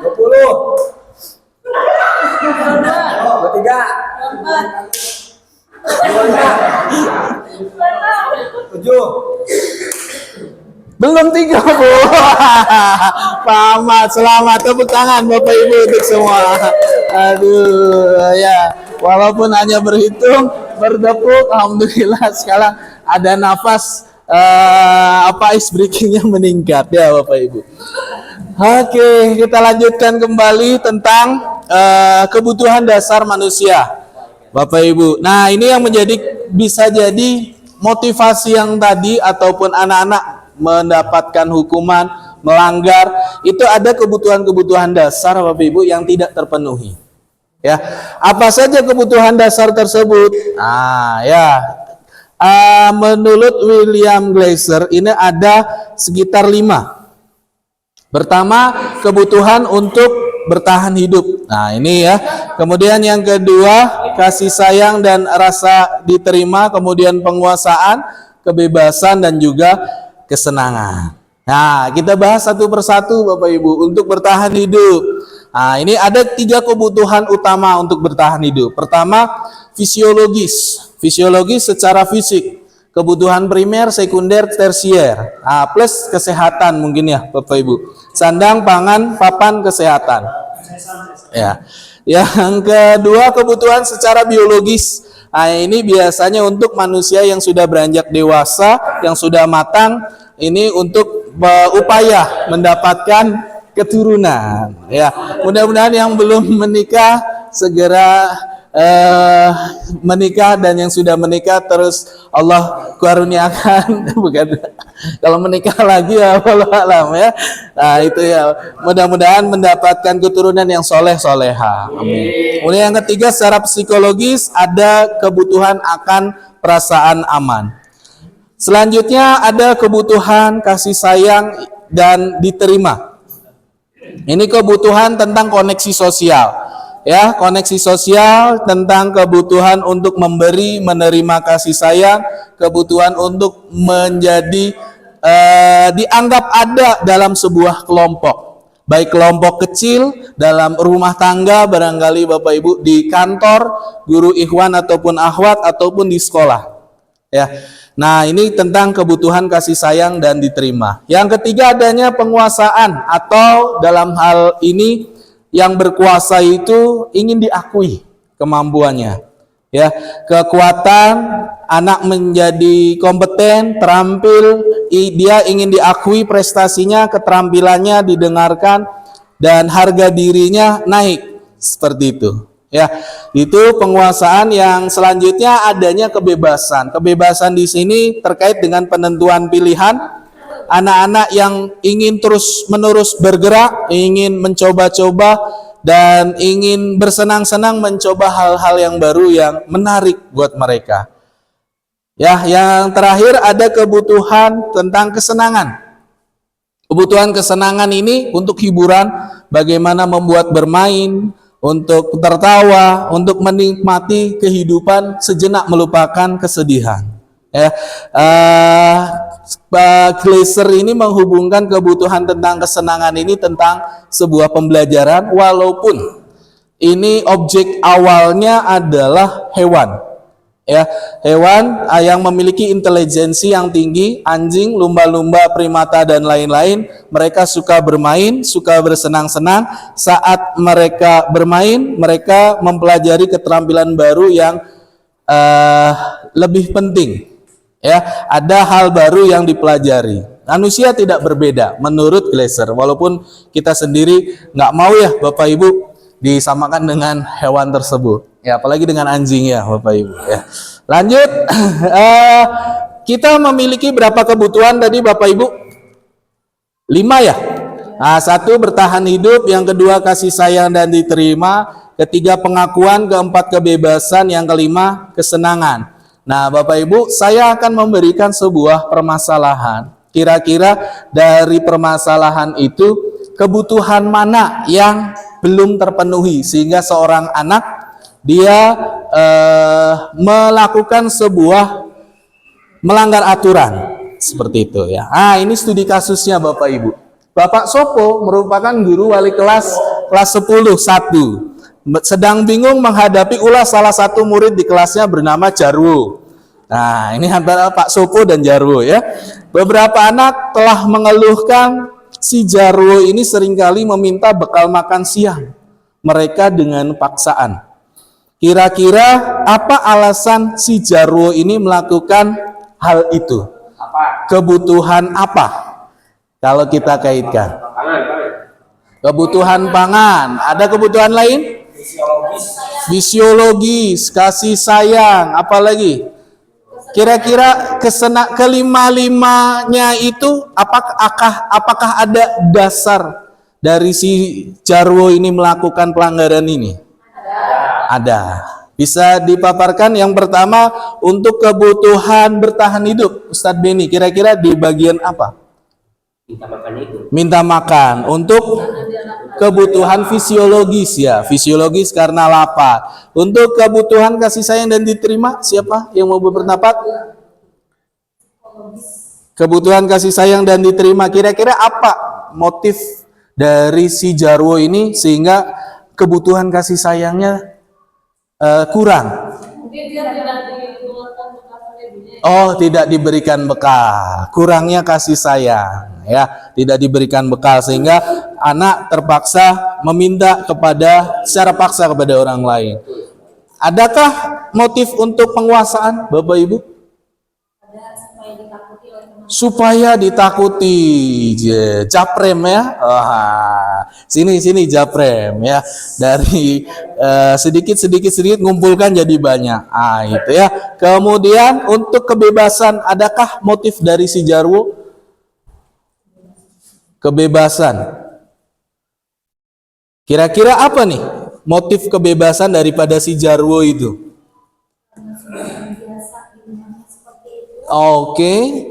20. 22, 23. 24, 7. Belum 3, Bu. Selamat, selamat. Tepuk tangan Bapak Ibu untuk semua. Aduh, ya. Walaupun hanya berhitung, bertepuk, alhamdulillah sekarang ada nafas ice breakingnya meningkat ya Bapak Ibu. Oke, kita lanjutkan kembali tentang kebutuhan dasar manusia. Bapak Ibu. Nah, ini yang bisa jadi motivasi yang tadi ataupun anak-anak mendapatkan hukuman, melanggar, itu ada kebutuhan-kebutuhan dasar Bapak Ibu yang tidak terpenuhi. Ya, apa saja kebutuhan dasar tersebut? Nah, ya, menurut William Glasser ini ada sekitar 5. Pertama, kebutuhan untuk bertahan hidup. Nah, ini ya. Kemudian yang kedua, kasih sayang dan rasa diterima, kemudian penguasaan, kebebasan dan juga kesenangan. Nah, kita bahas satu persatu Bapak Ibu untuk bertahan hidup. Nah, ini ada 3 kebutuhan utama untuk bertahan hidup. Pertama, fisiologis. Fisiologis secara fisik. Kebutuhan primer, sekunder, tersier. Nah, plus kesehatan mungkin ya Bapak Ibu. Sandang, pangan, papan, kesehatan. Ya. Yang kedua, kebutuhan secara biologis. Nah, ini biasanya untuk manusia yang sudah beranjak dewasa, yang sudah matang, ini untuk upaya mendapatkan keturunan. Ya, mudah-mudahan yang belum menikah segera menikah, dan yang sudah menikah terus Allah karuniakan bukan kalau menikah lagi ya wallahu alam ya. Nah, itu ya, mudah-mudahan mendapatkan keturunan yang soleh-soleha. Amin. Kemudian yang ketiga, secara psikologis ada kebutuhan akan perasaan aman. Selanjutnya ada kebutuhan kasih sayang dan diterima. Ini kebutuhan tentang koneksi sosial. Ya, koneksi sosial tentang kebutuhan untuk memberi, menerima kasih sayang, kebutuhan untuk menjadi dianggap ada dalam sebuah kelompok. Baik kelompok kecil, dalam rumah tangga, barangkali Bapak Ibu, di kantor, guru ikhwan ataupun akhwat, ataupun di sekolah. Ya. Nah, ini tentang kebutuhan kasih sayang dan diterima. Yang ketiga, adanya penguasaan, atau dalam hal ini yang berkuasa itu ingin diakui kemampuannya. Ya, kekuatan anak menjadi kompeten, terampil, dia ingin diakui prestasinya, keterampilannya didengarkan, dan harga dirinya naik, seperti itu. Ya, itu penguasaan. Yang selanjutnya adanya kebebasan. Kebebasan di sini terkait dengan penentuan pilihan. Anak-anak yang ingin terus-menerus bergerak, ingin mencoba-coba, dan ingin bersenang-senang mencoba hal-hal yang baru yang menarik buat mereka. Ya, yang terakhir ada kebutuhan tentang kesenangan. Kebutuhan kesenangan ini untuk hiburan, bagaimana membuat bermain, untuk tertawa, untuk menikmati kehidupan sejenak, melupakan kesedihan. Ya, Glasser ini menghubungkan kebutuhan tentang kesenangan ini tentang sebuah pembelajaran, walaupun ini objek awalnya adalah hewan. Ya, hewan yang memiliki intelijensi yang tinggi, anjing, lumba-lumba, primata dan lain-lain, mereka suka bermain, suka bersenang-senang. Saat mereka bermain, mereka mempelajari keterampilan baru yang lebih penting. Ya, ada hal baru yang dipelajari. Manusia tidak berbeda menurut Glasser, walaupun kita sendiri nggak mau ya Bapak Ibu disamakan dengan hewan tersebut. Ya, apalagi dengan anjing ya Bapak Ibu ya. Lanjut, kita memiliki berapa kebutuhan tadi Bapak Ibu? 5 ya. Nah, 1 bertahan hidup, yang kedua kasih sayang dan diterima, ketiga pengakuan, keempat kebebasan, yang kelima kesenangan. Nah, Bapak Ibu, saya akan memberikan sebuah permasalahan. Kira-kira dari permasalahan itu kebutuhan mana yang belum terpenuhi sehingga seorang anak dia melakukan sebuah melanggar aturan seperti itu ya. Ah, ini studi kasusnya Bapak Ibu. Bapak Sopo merupakan guru wali kelas 10 1. Sedang bingung menghadapi ulah salah satu murid di kelasnya bernama Jarwo. Nah, ini antara Pak Sopo dan Jarwo ya. Beberapa anak telah mengeluhkan si Jarwo ini seringkali meminta bekal makan siang mereka dengan paksaan. Kira-kira apa alasan si Jarwo ini melakukan hal itu? Apa? Kebutuhan apa? Kalau kita kaitkan. Pangan. Kebutuhan pangan. Ada kebutuhan lain? Fisiologis. Fisiologis, kasih sayang, apalagi? Kira-kira kelima-limanya itu apakah ada dasar dari si Jarwo ini melakukan pelanggaran ini? Ada. Bisa dipaparkan yang pertama untuk kebutuhan bertahan hidup, Ustadz Beni. Kira-kira di bagian apa? Minta makan itu. Minta makan. Untuk kebutuhan fisiologis ya, fisiologis karena lapar. Untuk kebutuhan kasih sayang dan diterima, siapa yang mau berpendapat? Kebutuhan kasih sayang dan diterima, kira-kira apa motif dari si Jarwo ini sehingga kebutuhan kasih sayangnya kurang? Mungkin dia tidak dikeluarkan bekas oleh ibunya. Oh, tidak diberikan bekal, kurangnya kasih sayang ya, tidak diberikan bekal sehingga anak terpaksa meminta secara paksa kepada orang lain. Adakah motif untuk penguasaan Bapak Ibu? Ada supaya ditakuti oleh teman. Supaya ditakuti. Japrem ya. Sini Japrem ya. Dari sedikit ngumpulkan jadi banyak. Itu ya. Kemudian untuk kebebasan, adakah motif dari si Jarwo? Kebebasan. Kira-kira apa nih motif kebebasan daripada si Jarwo itu? Oke.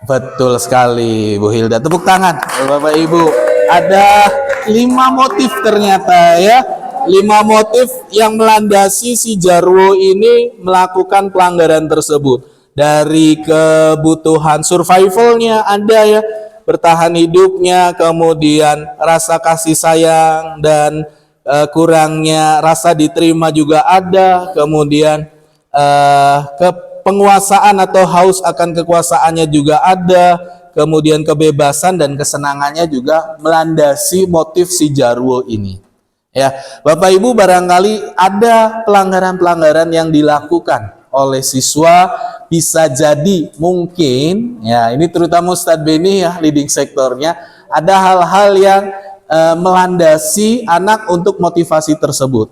Betul sekali Bu Hilda. Tepuk tangan Bapak Ibu. Ada 5 motif ternyata ya. 5 motif yang melandasi si Jarwo ini melakukan pelanggaran tersebut. Dari kebutuhan survivalnya ada ya, bertahan hidupnya, kemudian rasa kasih sayang dan kurangnya rasa diterima juga ada, kemudian penguasaan atau haus akan kekuasaannya juga ada, kemudian kebebasan dan kesenangannya juga melandasi motif si Jarwo ini. Ya, Bapak Ibu, barangkali ada pelanggaran-pelanggaran yang dilakukan oleh siswa, bisa jadi mungkin ya, ini terutama Ustadz Beni ya, leading sektornya, ada hal-hal yang melandasi anak untuk motivasi tersebut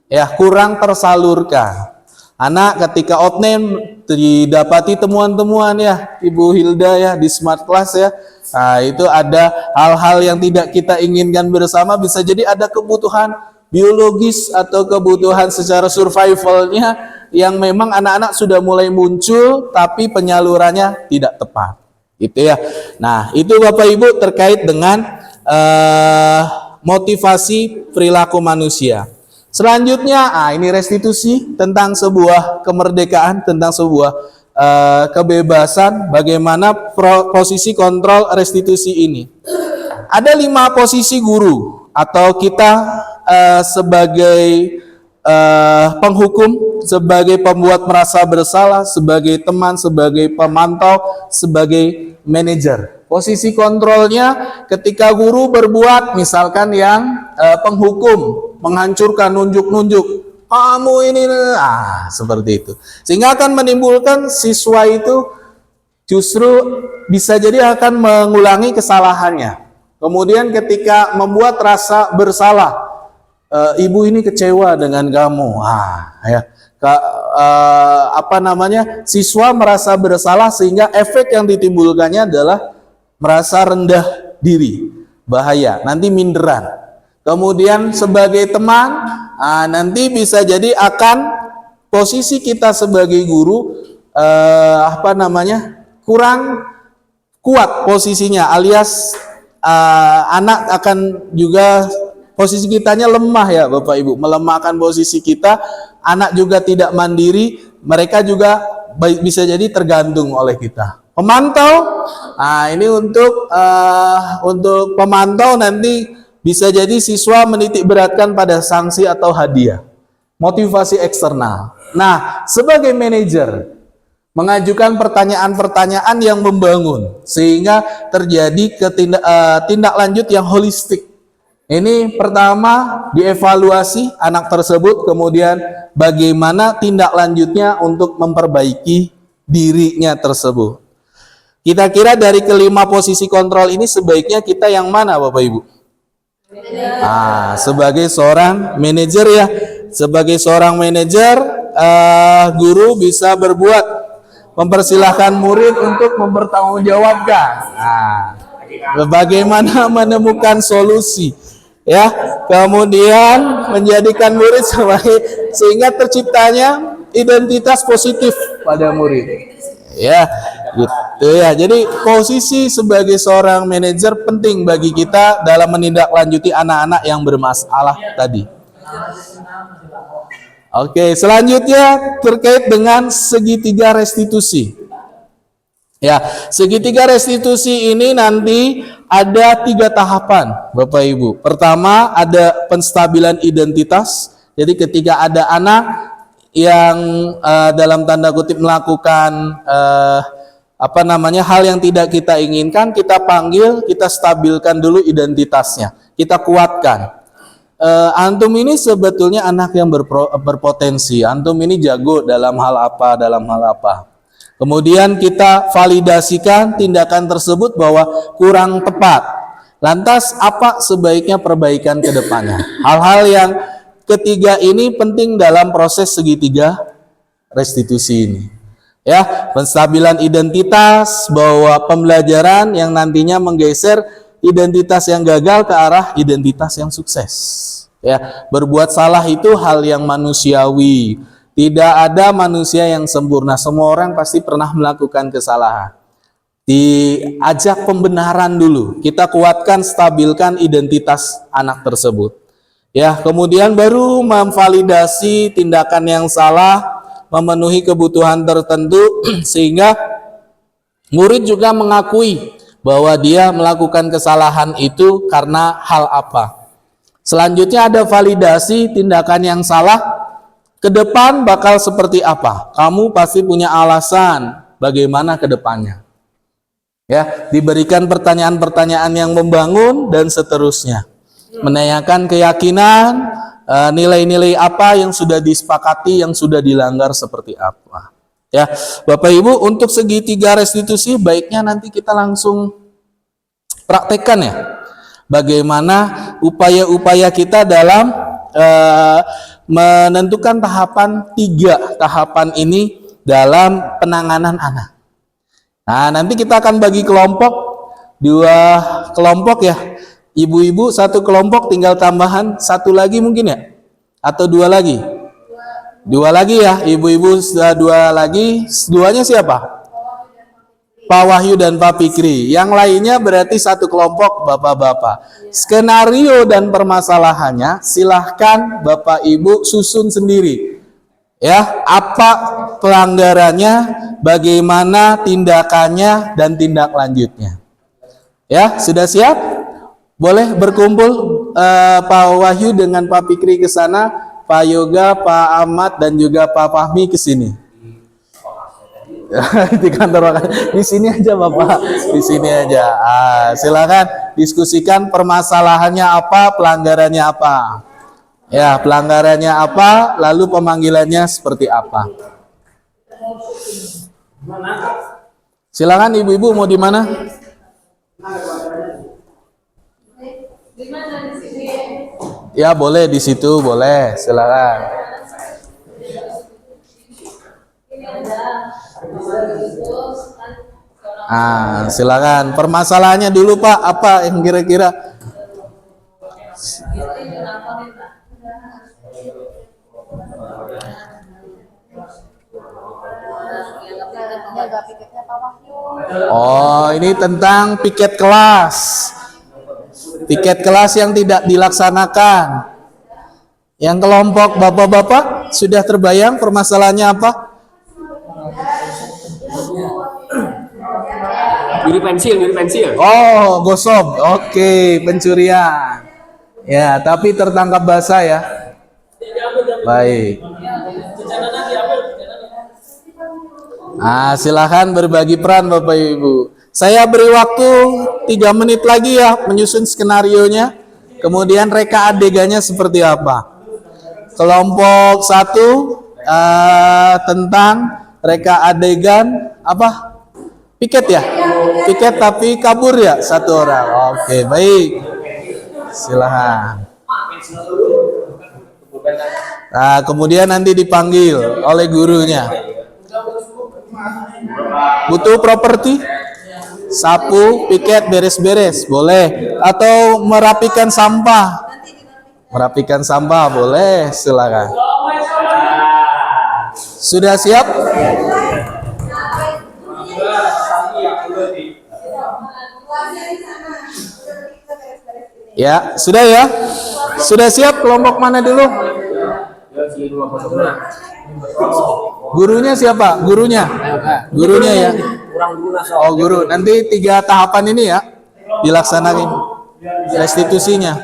ya, kurang tersalurkan. Anak ketika outname didapati temuan-temuan ya Ibu Hilda ya di Smart Class ya. Nah, itu ada hal-hal yang tidak kita inginkan bersama, bisa jadi ada kebutuhan biologis atau kebutuhan secara survivalnya yang memang anak-anak sudah mulai muncul tapi penyalurannya tidak tepat. Gitu ya. Nah, itu Bapak Ibu terkait dengan motivasi perilaku manusia. Selanjutnya, ini restitusi tentang sebuah kemerdekaan, tentang sebuah kebebasan, bagaimana posisi kontrol restitusi ini. Ada 5 posisi guru, atau kita sebagai penghukum, sebagai pembuat merasa bersalah, sebagai teman, sebagai pemantau, sebagai manajer. Posisi kontrolnya ketika guru berbuat misalkan yang penghukum, menghancurkan, nunjuk-nunjuk, kamu ini, seperti itu. Sehingga akan menimbulkan siswa itu justru bisa jadi akan mengulangi kesalahannya. Kemudian ketika membuat rasa bersalah, ibu ini kecewa dengan kamu, siswa merasa bersalah sehingga efek yang ditimbulkannya adalah merasa rendah diri, bahaya, nanti minderan. Kemudian sebagai teman, nanti bisa jadi akan posisi kita sebagai guru kurang kuat posisinya, alias anak akan juga posisi kitanya lemah ya Bapak Ibu, melemahkan posisi kita, anak juga tidak mandiri, mereka juga bisa jadi tergantung oleh kita. Pemantau, ini untuk pemantau nanti bisa jadi siswa menitik beratkan pada sanksi atau hadiah, motivasi eksternal. Nah, sebagai manajer, mengajukan pertanyaan-pertanyaan yang membangun, sehingga terjadi tindak lanjut yang holistik. Ini pertama, dievaluasi anak tersebut, kemudian bagaimana tindak lanjutnya untuk memperbaiki dirinya tersebut. Kita kira dari kelima posisi kontrol ini sebaiknya kita yang mana Bapak Ibu? Sebagai seorang manajer ya, sebagai seorang manajer, guru bisa berbuat, mempersilahkan murid untuk mempertanggungjawabkan. Bagaimana menemukan solusi, ya, kemudian menjadikan murid sebagai, sehingga terciptanya identitas positif pada murid. Ya, gitu ya. Jadi posisi sebagai seorang manajer penting bagi kita dalam menindaklanjuti anak-anak yang bermasalah tadi. Oke, selanjutnya terkait dengan segitiga restitusi. Ya, segitiga restitusi ini nanti ada 3 tahapan, Bapak Ibu. Pertama, ada penstabilan identitas. Jadi ketika ada anak yang dalam tanda kutip melakukan hal yang tidak kita inginkan, kita panggil, kita stabilkan dulu identitasnya, kita kuatkan. Antum ini sebetulnya anak yang berpotensi, antum ini jago dalam hal apa. Kemudian kita validasikan tindakan tersebut bahwa kurang tepat. Lantas apa sebaiknya perbaikan ke depannya? Hal-hal yang ketiga ini penting dalam proses segitiga restitusi ini. Ya, penstabilan identitas, bahwa pembelajaran yang nantinya menggeser identitas yang gagal ke arah identitas yang sukses. Ya, berbuat salah itu hal yang manusiawi. Tidak ada manusia yang sempurna. Semua orang pasti pernah melakukan kesalahan. Diajak pembenaran dulu. Kita kuatkan, stabilkan identitas anak tersebut. Ya, kemudian baru memvalidasi tindakan yang salah, memenuhi kebutuhan tertentu, sehingga murid juga mengakui bahwa dia melakukan kesalahan itu karena hal apa. Selanjutnya ada validasi tindakan yang salah, ke depan bakal seperti apa. Kamu pasti punya alasan bagaimana ke depannya. Ya, diberikan pertanyaan-pertanyaan yang membangun dan seterusnya. Menanyakan keyakinan, nilai-nilai apa yang sudah disepakati, yang sudah dilanggar seperti apa. Ya, Bapak Ibu, untuk segitiga restitusi baiknya nanti kita langsung praktekkan ya. Bagaimana upaya-upaya kita dalam menentukan tiga tahapan ini dalam penanganan anak. Nah, nanti kita akan bagi kelompok, 2 kelompok ya. Ibu-ibu 1 kelompok, tinggal tambahan 1 lagi mungkin ya, atau 2 lagi? 2 lagi ya, ibu-ibu 2 lagi. 2-nya siapa? Pak Wahyu dan Pak Fikri. Yang lainnya berarti 1 kelompok bapak-bapak. Skenario dan permasalahannya silahkan Bapak Ibu susun sendiri. Ya, apa pelanggarannya, bagaimana tindakannya dan tindak lanjutnya. Ya, sudah siap? Boleh berkumpul Pak Wahyu dengan Pak Fikri ke sana, Pak Yoga, Pak Ahmad dan juga Pak Fahmi ke sini. Di kantor di sini aja Bapak, di sini aja. Silakan diskusikan permasalahannya apa, pelanggarannya apa. Ya, pelanggarannya apa, lalu pemanggilannya seperti apa. Silakan ibu-ibu mau di mana? Di mana di sini? Ya boleh di situ, boleh. Silakan. Ini ada. Kan Silakan. Permasalahannya dulu Pak, apa yang kira-kira? Jaga piketnya Pak Wahyu. Oh, ini tentang piket kelas. Piket kelas yang tidak dilaksanakan. Yang kelompok bapak-bapak sudah terbayang permasalahannya apa? Nyuri pensil. Oh, gosok. Oke, pencurian. Ya, tapi tertangkap basah ya. Baik. Silakan berbagi peran Bapak Ibu. Saya beri waktu 3 menit lagi ya menyusun skenarionya. Kemudian reka adegannya seperti apa. Kelompok 1 tentang reka adegan apa? Piket ya? Piket tapi kabur ya 1 orang. Oke, baik. Silakan. Kemudian nanti dipanggil oleh gurunya. Butuh properti? Sapu, piket, beres-beres, boleh. Atau merapikan sampah? Merapikan sampah, boleh. Silakan. Sudah siap? Ya, sudah ya? Sudah siap? Kelompok mana dulu? Gurunya siapa? Gurunya? Gurunya ya? Oh, guru. Nanti 3 tahapan ini ya dilaksanakan restitusinya.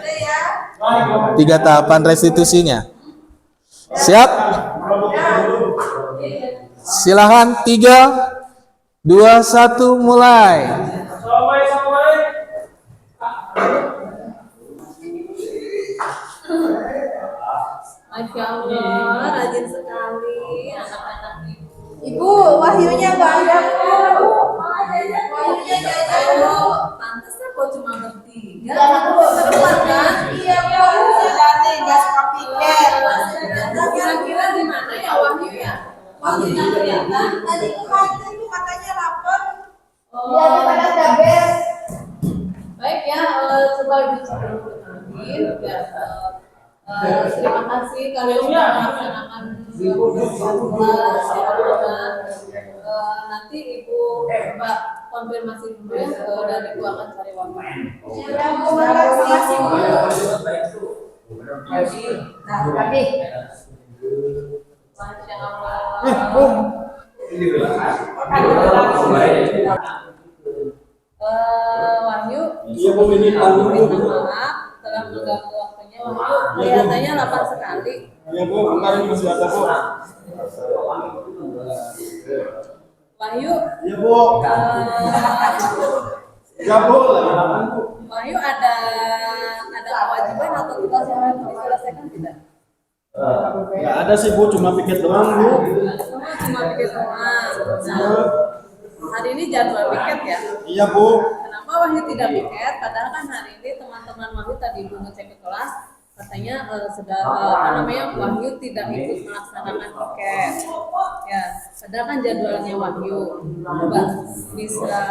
3 tahapan restitusinya. Siap? Silahkan 3, 2, 1 mulai. Masya Allah, rajin sekali anak-anak ibu. Ibu, Wahyunya nggak ada Bu. Wahyunya nggak ada Bu. Pantasnya kok cuma bertiga. Perempuan kan? Iya Bu. Sudah nih nggak suka piket. Kira-kira di mana ya Wahyu ya? Wahyu nggak kelihatan. Tadi kemarin Ibu katanya lapar. Oh, Dia pada tabes. baik ya, coba bicara lagi ya. Terima kasih kalian sudah melaksanakan tugas nanti Ibu coba konfirmasi dulu ya dan Ibu akan cari waktu. Ya Bu, makasih Bu. Nah, tadi. Masya Allah. Wahyu, Iya Bu, ini minta maaf telah mengganggu waktunya. Wahyu kelihatannya lapar sekali. Iya Bu, bentar ini masih ada Bu. Wahyu, Iya Bu. Ya Bu, lagi makan Bu. Wahyu ada kewajiban atau tugas yang harus diselesaikan tidak? Nggak ada sih Bu, cuma piket doang Bu. Cuma piket doang. Nah, hari ini jadwal piket ya. Iya Bu. Kenapa Wahyu tidak piket? Padahal kan hari ini teman-teman Wahyu tadi Ibu ngecek ke kelas katanya Wahyu tidak ikut melaksanakan piket. Ya, padahal kan jadwalnya Wahyu. Coba bisa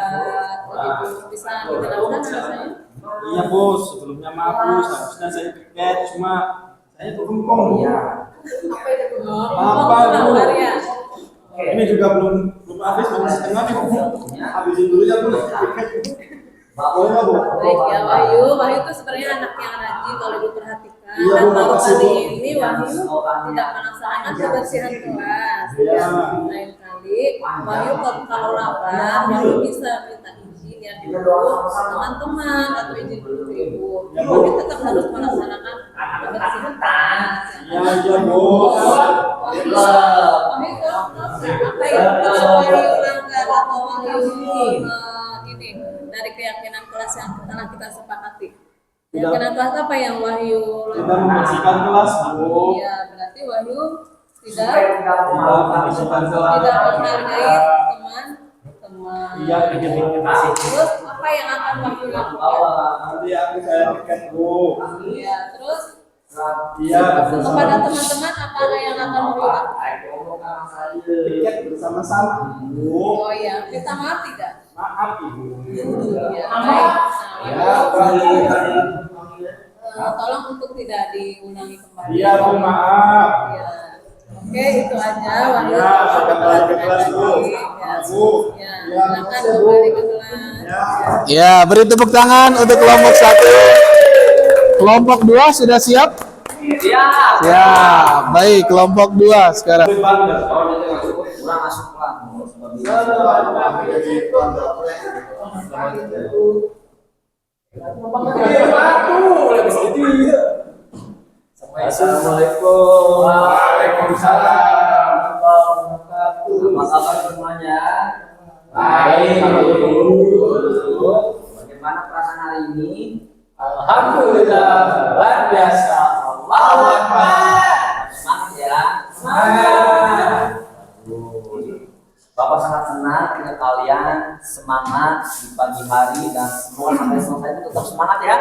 dijelaskan alasannya? Iya Bu, sebelumnya maaf Bu, seharusnya saya piket, cuma saya tuh kempong. Apa itu? Apa, Bu? Lapar ya? Ini juga belum habis, masih setengah nih Bu. Habisin dulu ya Bu, piket. Boleh nggak Bu? Baik ya Wahyu itu sebenarnya anak yang rajin kalau diperhatikan. Iya, Dan Bu, baru makasih, kali Bu. ini Wahyu tidak melaksanakan kebersihan kelas. Iya. Lain kali Wahyu kalau lapar Wahyu bisa minta izin ya dulu teman-teman atau izin dulu ke ibu. Wahyu tetap harus melaksanakan aktivitas. Ya, Bu. Wahyu apa yang Wahyu langgar atau Wahyu ini dari keyakinan kelas yang telah kita sepakati. Keyakinan kelas apa yang Wahyu Kita langgar? membersihkan kelas, Bu. Iya, berarti Wahyu tidak Membersihkan kelas. tidak menghargai teman-teman. Iya, Terus apa yang akan Wahyu lakukan? nanti aku saya tiket, Bu. Iya, terus Iya, kepada teman-teman apa yang akan Wahyu lakukan? tiket bersama-sama, Bu. Oh iya, minta maaf tidak? Maaf, Ibu. Ya, baik. Ya, Tolong untuk tidak diulangi kembali. Iya, Bu, maaf. Ya. Oke, itu aja. Wahyu. Ya, sudah kembali ke kelas, Bu. Ya, Bu. ya, silakan kembali ke kelas. Ya, beri tepuk tangan untuk kelompok 1. Kelompok 2 sudah siap? Siap. Ya, baik, kelompok 2 sekarang. Kurang masuk Assalamualaikum. Waalaikumsalam. Apa kabar semuanya? Baik. Bagaimana perasaan hari ini? Alhamdulillah, luar biasa. Allahu Akbar. Semangat ya. Semangat. Bapak sangat senang dengan kalian semangat di pagi hari dan semua sampai selesai itu tetap semangat ya.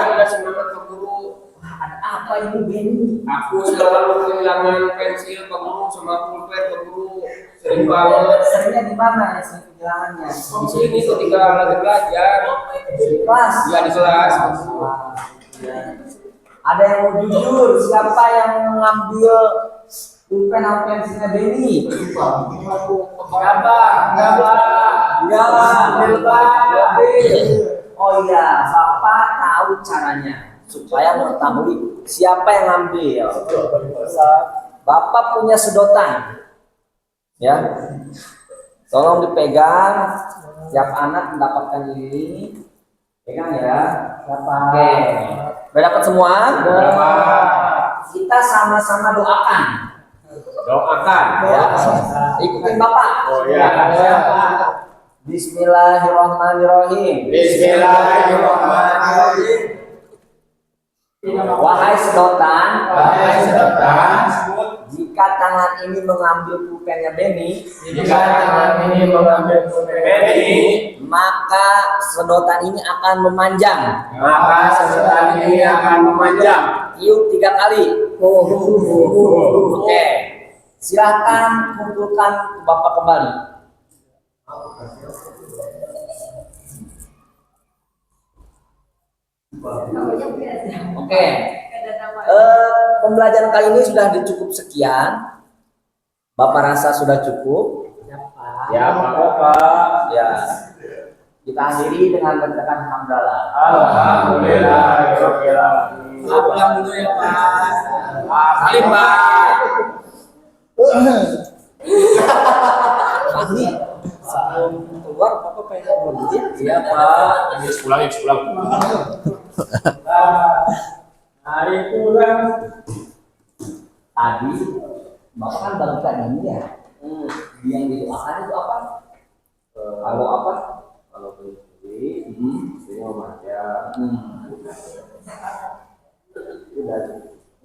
Udah semangat Pak Guru. Ada apa ini Benny? Aku selalu kehilangan pensil Pak Guru sama pulpen Pak Guru. Sering banget. Seringnya di mana ya sering kehilangannya? Di sini ketika lagi belajar. Di kelas. Ya di kelas Pak Guru. Ya. Ada yang mau jujur? Siapa yang mengambil pulpen atau pensilnya Benny? Siapa? Oh iya, Bapak tahu caranya supaya mengetahui siapa yang ngambil. Bapak punya sedotan, ya. Tolong dipegang. Tiap anak mendapatkan ini. Pegang ya. Oke. Udah dapat semua? Kita sama-sama doakan. Doakan. Ya. Ikutin Bapak. Oh iya. Bismillahirrahmanirrahim. Bismillahirrahmanirrahim. Wahai sedotan, jika tangan ini mengambil pulpennya Benny, maka sedotan ini akan memanjang. Tiup 3 kali. Oke. Silakan kumpulkan Bapak kembali. Oke. Pembelajaran kali ini sudah cukup sekian. Bapak rasa sudah cukup? Ya, Pak. Ya. Kita akhiri dengan bacaan hamdalah. Alhamdulillah. Pulang dulu ya Pak. Salim Pak. Ini sebelum keluar Bapak pengen berhenti? Iya Pak. Pulang. Hari pulang. Tadi Bapak kan baru ini ya. Yang didoakan itu apa? Kalau apa? Kalau berhenti, ini memanjang.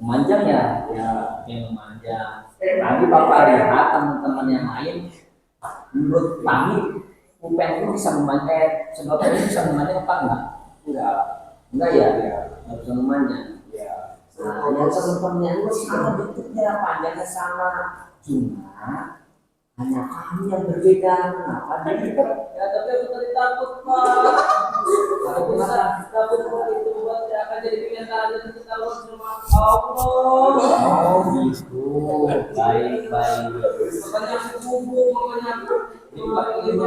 Memanjang ya? Ya, yang memanjang. Tadi Bapak lihat teman-teman yang lain, menurut kami pulpen itu bisa memanjang, sedotan itu bisa memanjang apa enggak? Enggak ya? Enggak bisa memanjang. Nah, yang sebenarnya itu sama bentuknya, panjangnya sama, cuma hanya kami yang berbeda. Kenapa? Ya tapi aku tadi takut Pak. Aku bisa takut itu buat akan jadi kenyataan dan kita harus sama Allah. Oh gitu. Baik. Makanya aku kumpul makanya lima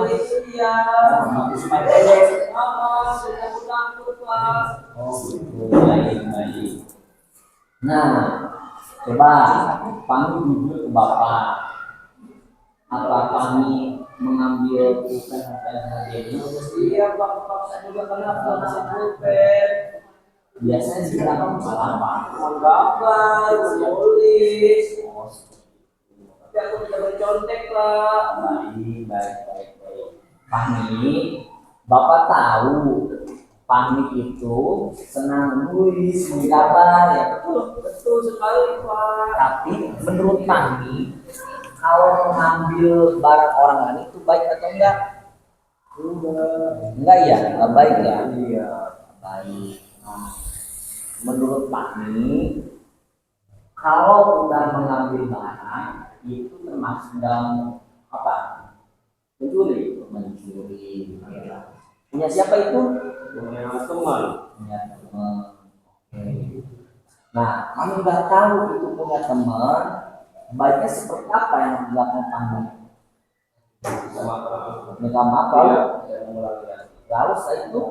itu ya. Aku takut Pak. Baik. Nah, coba panggil dulu ke Bapak. apa kami mengambil pulpen ini? Iya Pak, saya juga kenapa nasi pulpen. Biasanya sih kita salah Pak. Gambar, menulis. Tapi aku tidak bercontek Pak. Baik. Fahmi, Bapak tahu Fahmi itu senang menulis, menggambar ya. Betul sekali Pak. Tapi menurut Fahmi, kalau mengambil barang orang lain itu baik atau enggak? Enggak ya, enggak baik ya. Iya. Baik. Nah, menurut Fahmi, kalau udah mengambil barang itu termasuk dalam apa? Mencuri. Ya. Punya siapa itu? Punya teman. Punya teman. Oke. Nah, kami nggak tahu itu punya teman. Baiknya seperti apa yang dilakukan kami? Minta maaf lalu. Lalu setelah itu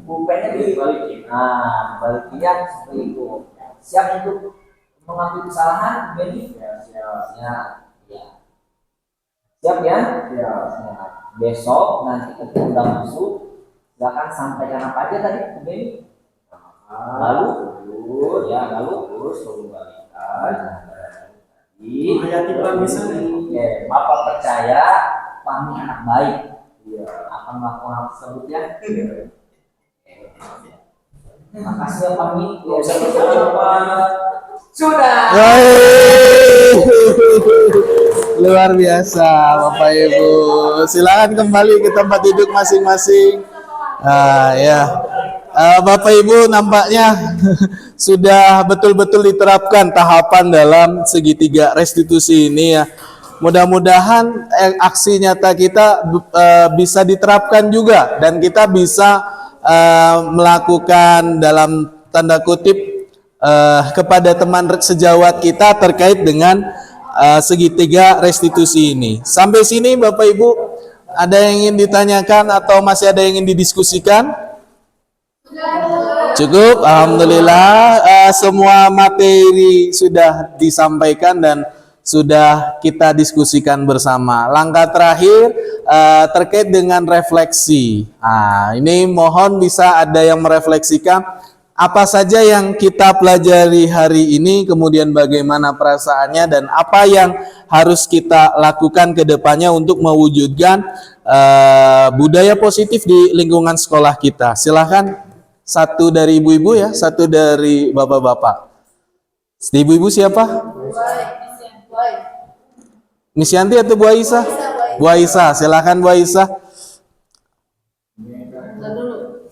pulpennya dibalikin. Nah, balikinnya seperti itu. Siap untuk mengambil kesalahan, Benny? Siap. Ya. Siap ya? Siap. Nah, besok nanti ketika udah masuk, silakan sampaikan apa aja tadi, Benny? Lalu, terus mengembalikan Menghayati permisan. Oke, Bapak percaya Fahmi anak baik. Iya. Akan melakukan hal tersebut ya. Makasih ya Fahmi. Nggak usah bersabar. Sudah. Yeay. Luar biasa Bapak Ibu. Silakan kembali ke tempat duduk masing-masing. Ya. Bapak Ibu nampaknya sudah betul-betul diterapkan tahapan dalam segitiga restitusi ini ya. Mudah-mudahan aksi nyata kita bisa diterapkan juga dan kita bisa melakukan dalam tanda kutip kepada teman sejawat kita terkait dengan segitiga restitusi ini. Sampai sini Bapak Ibu, ada yang ingin ditanyakan atau masih ada yang ingin didiskusikan? Cukup, alhamdulillah semua materi sudah disampaikan dan sudah kita diskusikan bersama. Langkah terakhir terkait dengan refleksi. Nah, ini mohon bisa ada yang merefleksikan apa saja yang kita pelajari hari ini, kemudian bagaimana perasaannya dan apa yang harus kita lakukan ke depannya untuk mewujudkan budaya positif di lingkungan sekolah kita. Silahkan. Satu dari ibu-ibu ya, satu dari bapak-bapak. Ibu-ibu siapa? Miss Yanti atau Bu Aisyah? Bu Aisyah, silakan Bu Aisyah. Bentar dulu.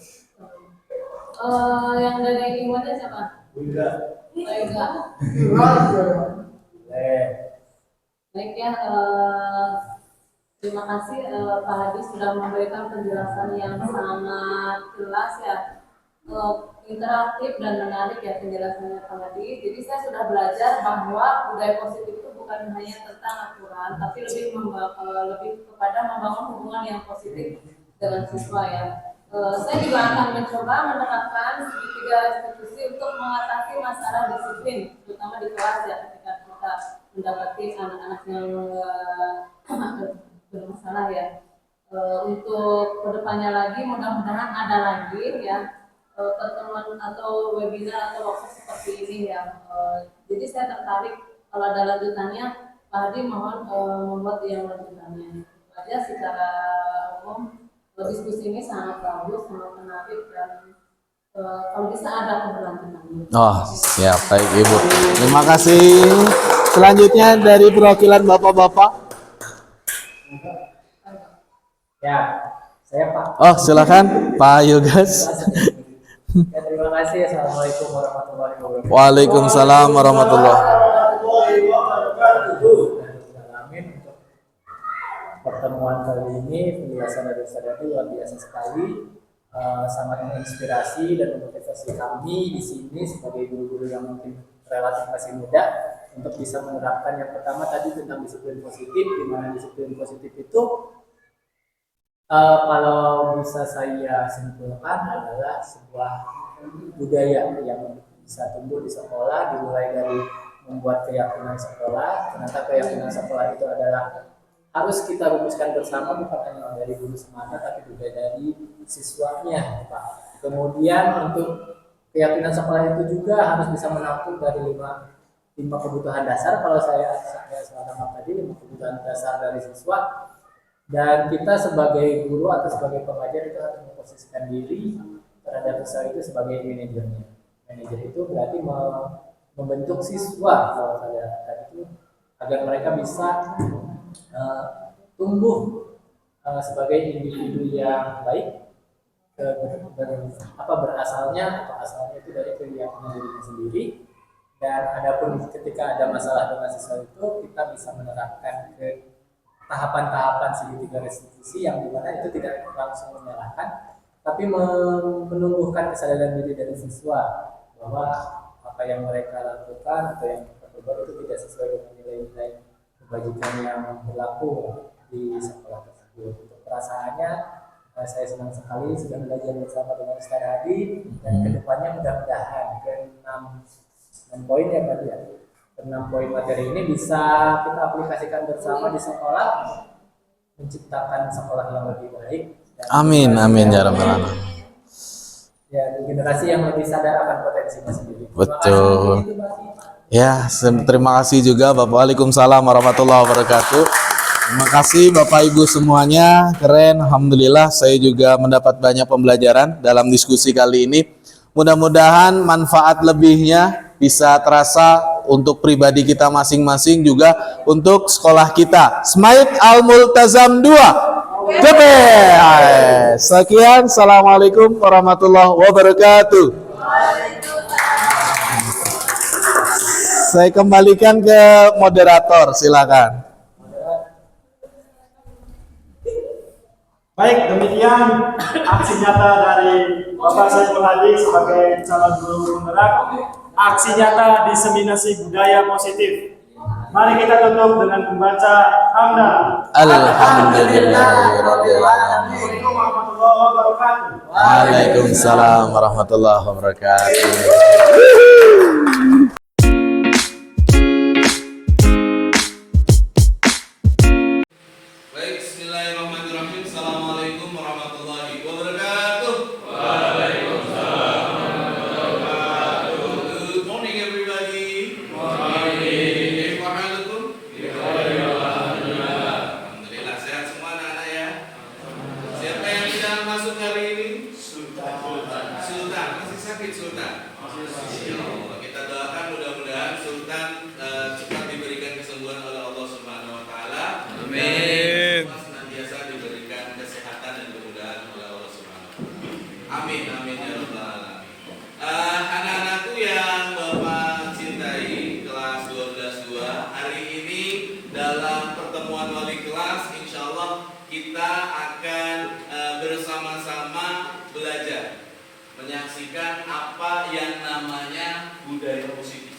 Yang dari Iwannya siapa? Wilda. Baik ya, terima kasih Pak Hadi sudah memberikan penjelasan yang sangat jelas ya. Interaktif dan menarik ya penjelasannya Pak Hadi. Jadi saya sudah belajar bahwa budaya positif itu bukan hanya tentang aturan, tapi lebih kepada membangun hubungan yang positif dengan siswa ya. Saya juga akan mencoba menerapkan segitiga restitusi untuk mengatasi masalah disiplin, terutama di kelas ya ketika kita mendapati anak-anak yang bermasalah ya. Untuk kedepannya lagi mudah-mudahan ada lagi ya pertemuan atau webinar atau workshop seperti ini ya. Jadi saya tertarik kalau ada lanjutannya, Pak Hadi mohon membuat yang lanjutannya. Itu aja secara umum diskusi ini sangat bagus, sangat menarik dan kalau bisa ada keberlanjutannya. Oh, siap, baik Ibu. Terima kasih. Selanjutnya dari perwakilan bapak-bapak. Ya, saya Pak. Oh, silakan Pak Yogas. Ya, terima kasih. Assalamualaikum warahmatullahi wabarakatuh. Waalaikumsalam warahmatullahi Amin. Untuk pertemuan kali ini penjelasan dari Ustaz Hadi luar biasa sekali, sangat menginspirasi dan memotivasi kami di sini sebagai guru-guru yang mungkin relatif masih muda untuk bisa menerapkan yang pertama tadi tentang disiplin positif, di mana disiplin positif itu kalau bisa saya simpulkan adalah sebuah budaya yang bisa tumbuh di sekolah, dimulai dari membuat keyakinan sekolah. Ternyata keyakinan sekolah itu adalah harus kita rumuskan bersama, bukan hanya dari guru semata tapi juga dari siswanya, Pak. Kemudian untuk keyakinan sekolah itu juga harus bisa menampung dari lima kebutuhan dasar. Kalau saya tangkap tadi, 5 kebutuhan dasar dari siswa, dan kita sebagai guru atau sebagai pengajar itu harus memposisikan diri terhadap siswa itu sebagai manajernya. Manajer itu berarti membentuk siswa, kalau saya tadi itu, agar mereka bisa tumbuh sebagai individu yang baik, asalnya itu dari keyakinan dirinya sendiri. Dan adapun ketika ada masalah dengan siswa itu, kita bisa menerapkan ke tahapan-tahapan segitiga restitusi yang dimana itu tidak langsung menyalahkan, tapi menumbuhkan kesadaran diri dari siswa bahwa apa yang mereka lakukan atau yang mereka perbuat itu tidak sesuai dengan nilai-nilai kebajikan yang berlaku di sekolah tersebut. Untuk perasaannya, saya senang sekali sudah belajar bersama dengan Ustaz Hadi, dan kedepannya mudah-mudahan ke 6 poin ya Pak ya. 6 poin materi ini bisa kita aplikasikan bersama di sekolah, menciptakan sekolah yang lebih baik. Amin, amin ya rabbal alamin. Ya, generasi yang lebih sadar akan potensinya sendiri. Betul. Ya, terima kasih juga Bapak. Waalaikumsalam warahmatullahi wabarakatuh. Terima kasih Bapak Ibu semuanya, keren. Alhamdulillah saya juga mendapat banyak pembelajaran dalam diskusi kali ini. Mudah-mudahan manfaat lebihnya bisa terasa untuk pribadi kita masing-masing, juga untuk sekolah kita. Smait Al-Multazam 2 TP. Sekian, assalamualaikum warahmatullahi wabarakatuh. Saya kembalikan ke moderator, silakan. Baik, demikian aksi nyata dari Bapak Saiful Hadi sebagai calon guru penggerak, aksi nyata diseminasi budaya positif. Mari kita tutup dengan membaca hamdalah. Alhamdulillahirabbil alamin. Assalamualaikum warahmatullahi wabarakatuh. Waalaikumsalam warahmatullahi wabarakatuh. Baik, bismillahirrahmanirrahim. Assalamualaikum warahmatullahi wabarakatuh. Waalaikumsalam warahmatullahi wabarakatuh. Good morning everybody. Morning. Waalaikumsalam. Alhamdulillah sehat semua anak-anak ya. Siapa yang tidak masuk hari ini? Sultan. Masih sakit Sultan? Ya Allah, kita doakan mudah-mudahan Sultan cepat diberikan kesembuhan oleh Allah Subhanahu wa taala. Amin. Senantiasa diberikan kesehatan dan kemudahan oleh Allah Subhanahu wa taala. Amin amin ya rabbal alamin. Anak-anakku yang Bapak cintai, kelas 12-2, hari ini dalam pertemuan wali kelas insyaallah kita akan bersama-sama belajar menyaksikan apa yang namanya budaya positif.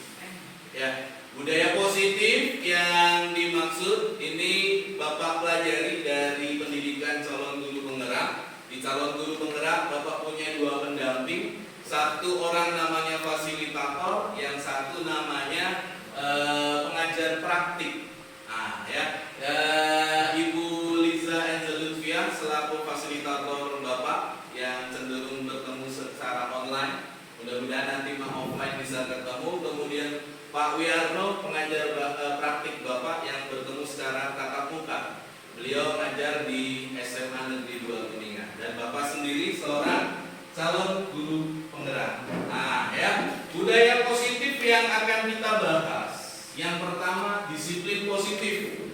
Ya, budaya positif yang dimaksud ini Bapak pelajari dari pendidikan calon guru penggerak. Di calon guru penggerak Bapak punya 2 pendamping, satu orang namanya fasilitator, yang satu namanya pengajar praktik. Nah, ya, Ibu Liza Angel Lutfia selaku fasilitator Bapak yang cenderung bertemu secara online. Mudah-mudahan nanti offline bisa ketemu. Kemudian Pak Wiarno pengajar praktik Bapak yang bertemu secara tatap muka. Beliau ngajar di SMA Negeri 2 Kuningan, dan Bapak sendiri seorang calon guru penggerak. Nah, ya, budaya positif yang akan kita bahas. Yang pertama, disiplin positif.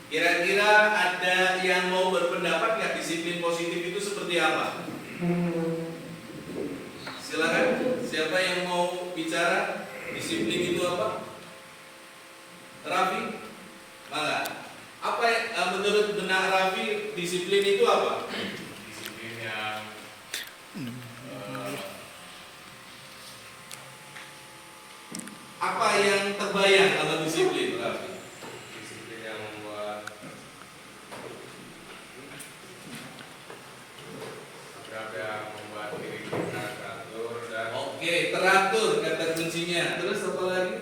Kira-kira ada yang mau berpendapat nggak disiplin positif itu seperti apa? Silakan, siapa yang mau bicara? Disiplin itu apa? Raffi? Mangga. Apa menurut benak Raffi disiplin itu apa? Disiplin yang apa yang terbayang kalau disiplin, Raffi? disiplin yang membuat diri kita teratur dan Oke, teratur kata kuncinya. Terus apa lagi?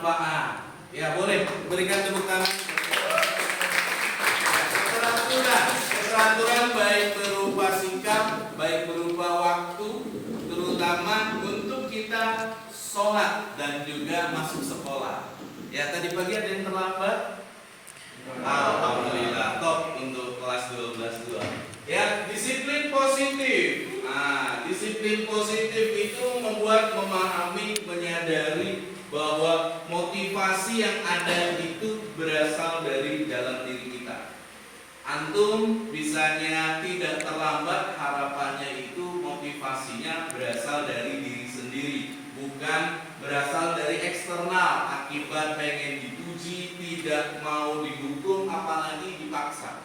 bermanfaat. Ya boleh berikan tepuk tangan. Keteraturan baik berupa sikap, baik berupa waktu, terutama untuk kita sholat dan juga masuk sekolah. Ya tadi pagi ada yang terlambat. Alhamdulillah, top untuk kelas 12 2. Ya, disiplin positif. Nah, disiplin positif itu membuat memahami, menyadari bahwa motivasi yang ada itu berasal dari dalam diri kita. Antum bisanya tidak terlambat, harapannya itu motivasinya berasal dari diri sendiri, bukan berasal dari eksternal akibat pengen dipuji, tidak mau didukung, apalagi dipaksa.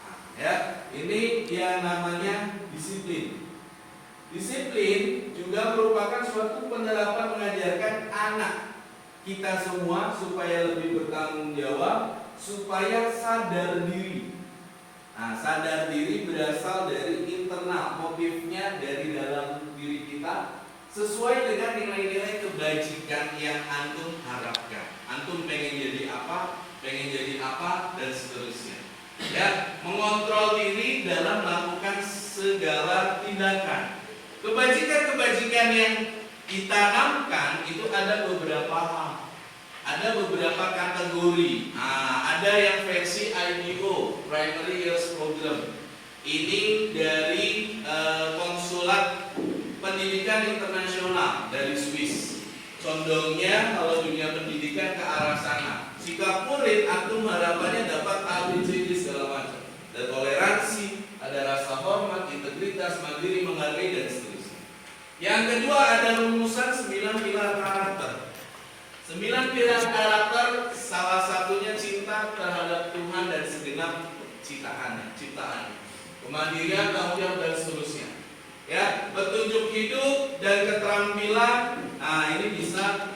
Nah, ya, ini yang namanya disiplin. Disiplin juga merupakan suatu penerapan mengajarkan anak kita semua supaya lebih bertanggung jawab, supaya sadar diri. Nah, sadar diri berasal dari internal, motifnya dari dalam diri kita, sesuai dengan nilai-nilai kebajikan yang antum harapkan. Antum pengen jadi apa, dan seterusnya. Ya, mengontrol diri dalam melakukan segala tindakan. Kebajikan-kebajikan yang ditanamkan itu ada beberapa hal, ada beberapa kategori. Nah, ada yang versi IPO, Primary Years Program. Ini dari Konsulat Pendidikan Internasional dari Swiss. Condongnya kalau dunia pendidikan ke arah sana. Sikap murid antum harapannya dapat ABCD segala macam. Ada toleransi, ada rasa hormat, integritas, mandiri, menghargai dan seterusnya. Yang kedua ada rumusan 9 pilar karakter. 9 pilar karakter, salah satunya cinta terhadap Tuhan dan segenap ciptaannya. Kemandirian, tanggung jawab dan seterusnya. Ya, petunjuk hidup dan keterampilan. Nah, ini bisa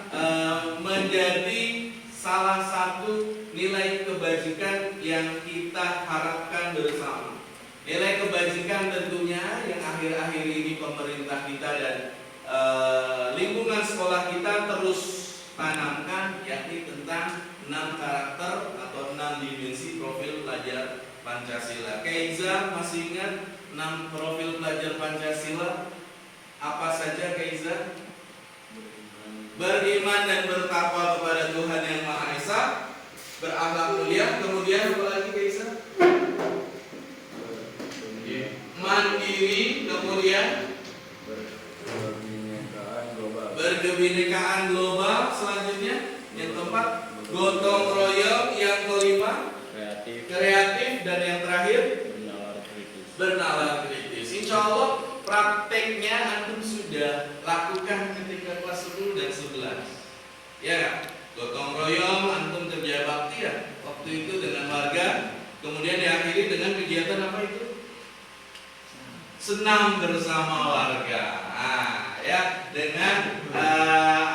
menjadi salah satu nilai kebajikan yang kita harapkan bersama. Nilai kebajikan tentunya yang akhir-akhir ini pemerintah kita dan lingkungan sekolah kita terus tanamkan, yakni tentang 6 karakter atau 6 dimensi profil pelajar Pancasila. Keiza masih ingat 6 profil pelajar Pancasila? Apa saja Keiza? Beriman dan bertakwa kepada Tuhan Yang Maha Esa, berakhlak mulia, kemudian apa lagi Keiza? Mandiri, kemudian berkebinekaan global, selanjutnya yang keempat gotong royong, yang kelima kreatif, dan yang terakhir bernalar kritis. Insya Allah prakteknya antum sudah lakukan ketika kelas 10 dan 11. Ya kan? Gotong royong, antum kerja bakti ya waktu itu dengan warga, kemudian diakhiri dengan kegiatan apa itu? Senam bersama warga. Nah, ya, dengan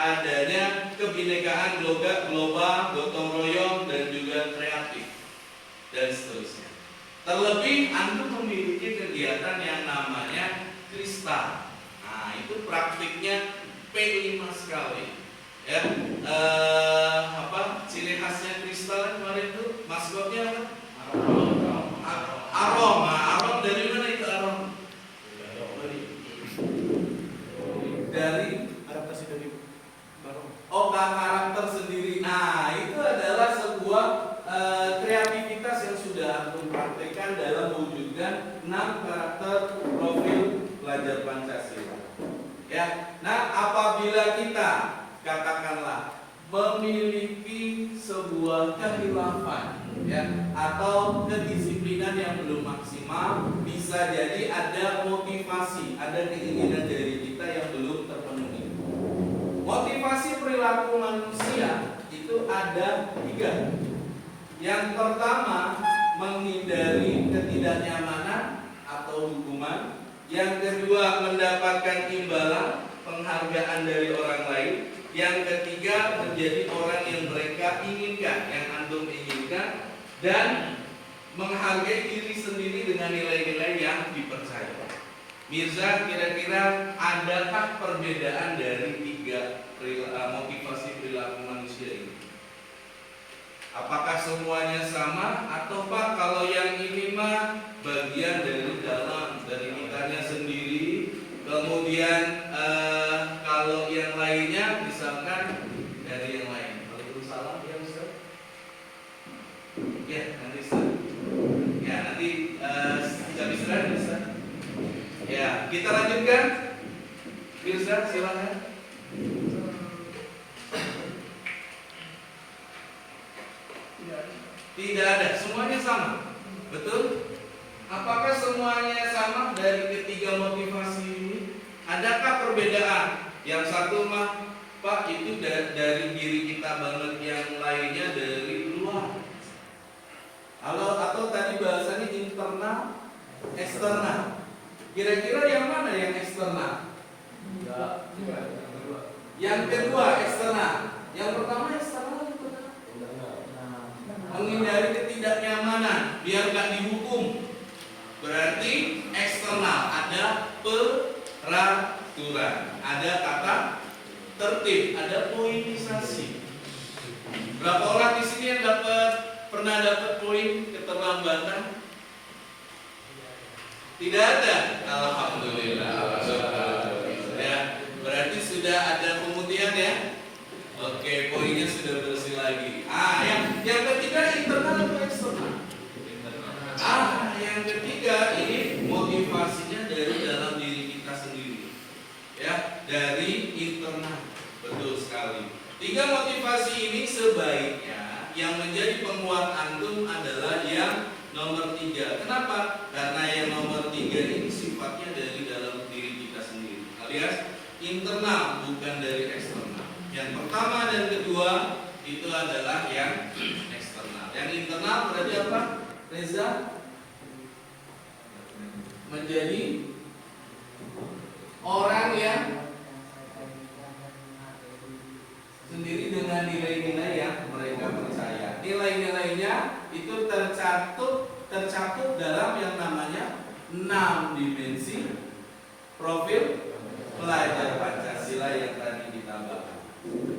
adanya kebinekaan global, gotong royong dan juga kreatif dan seterusnya. Terlebih antum memiliki kegiatan yang namanya kristal. Nah, itu praktiknya P5 sekali. Ya, ciri khasnya kristal kemarin itu maskotnya apa? Aroma. Aroma dari mana itu aroma? Dari adaptasi dari karakter sendiri. Nah, itu adalah sebuah kreativitas yang sudah antum praktekkan dalam mewujudkan 6 karakter profil pelajar Pancasila. Ya, nah apabila kita katakanlah memiliki sebuah kehilafan, ya, atau kedisiplinan yang belum maksimal, bisa jadi ada motivasi, ada keinginan dari kita yang belum terpenuhi. Motivasi perilaku manusia itu ada 3. Yang pertama, menghindari ketidaknyamanan atau hukuman. Yang kedua, mendapatkan imbalan, penghargaan dari orang lain. Yang ketiga, menjadi orang yang mereka inginkan, yang antum inginkan, dan menghargai diri sendiri dengan nilai-nilai yang dipercaya. Mirza, kira-kira adakah perbedaan dari 3 motivasi perilaku manusia ini? Apakah semuanya sama atau Pak kalau yang ini mah bagian dari dalam dari kitanya sendiri, kemudian kalau yang lainnya misalkan dari yang lain. Waalaikumsalam ya Ustaz. Ya nanti Ustaz. Ya nanti jam istirahat Ustaz. Ya kita lanjutkan. Ustaz silakan. Tidak ada, semuanya sama. Betul? Apakah semuanya sama dari ketiga motivasi ini? Adakah perbedaan? Yang satu mah, Pak, itu dari diri kita banget, yang lainnya dari luar. Atau tadi bahasanya internal, eksternal. Kira-kira yang mana yang eksternal? Yang kedua eksternal. Yang pertama eksternal. Menghindari ketidaknyamanan biar gak dihukum. Berarti eksternal ada peraturan, ada tata tertib, ada poinisasi. Berapa orang di sini yang pernah dapat poin keterlambatan? Tidak ada. Alhamdulillah. Ya, berarti sudah ada pemutihan ya. Oke, poinnya sudah bersih lagi. Yang ketiga internal atau eksternal? Yang ketiga ini motivasinya dari dalam diri kita sendiri. Ya, dari internal. Betul sekali. 3 motivasi ini sebaiknya yang menjadi penguat antum adalah yang nomor 3. Kenapa? Karena yang nomor 3 ini sifatnya dari dalam diri kita sendiri, alias internal, bukan dari eksternal. Yang pertama dan kedua itu adalah yang eksternal. Yang internal berarti apa? Reza? Menjadi orang yang sendiri dengan nilai-nilai yang mereka percaya. Nilai-nilainya itu tercakup dalam yang namanya 6 dimensi profil pelajar Pancasila yang tadi kita bahas.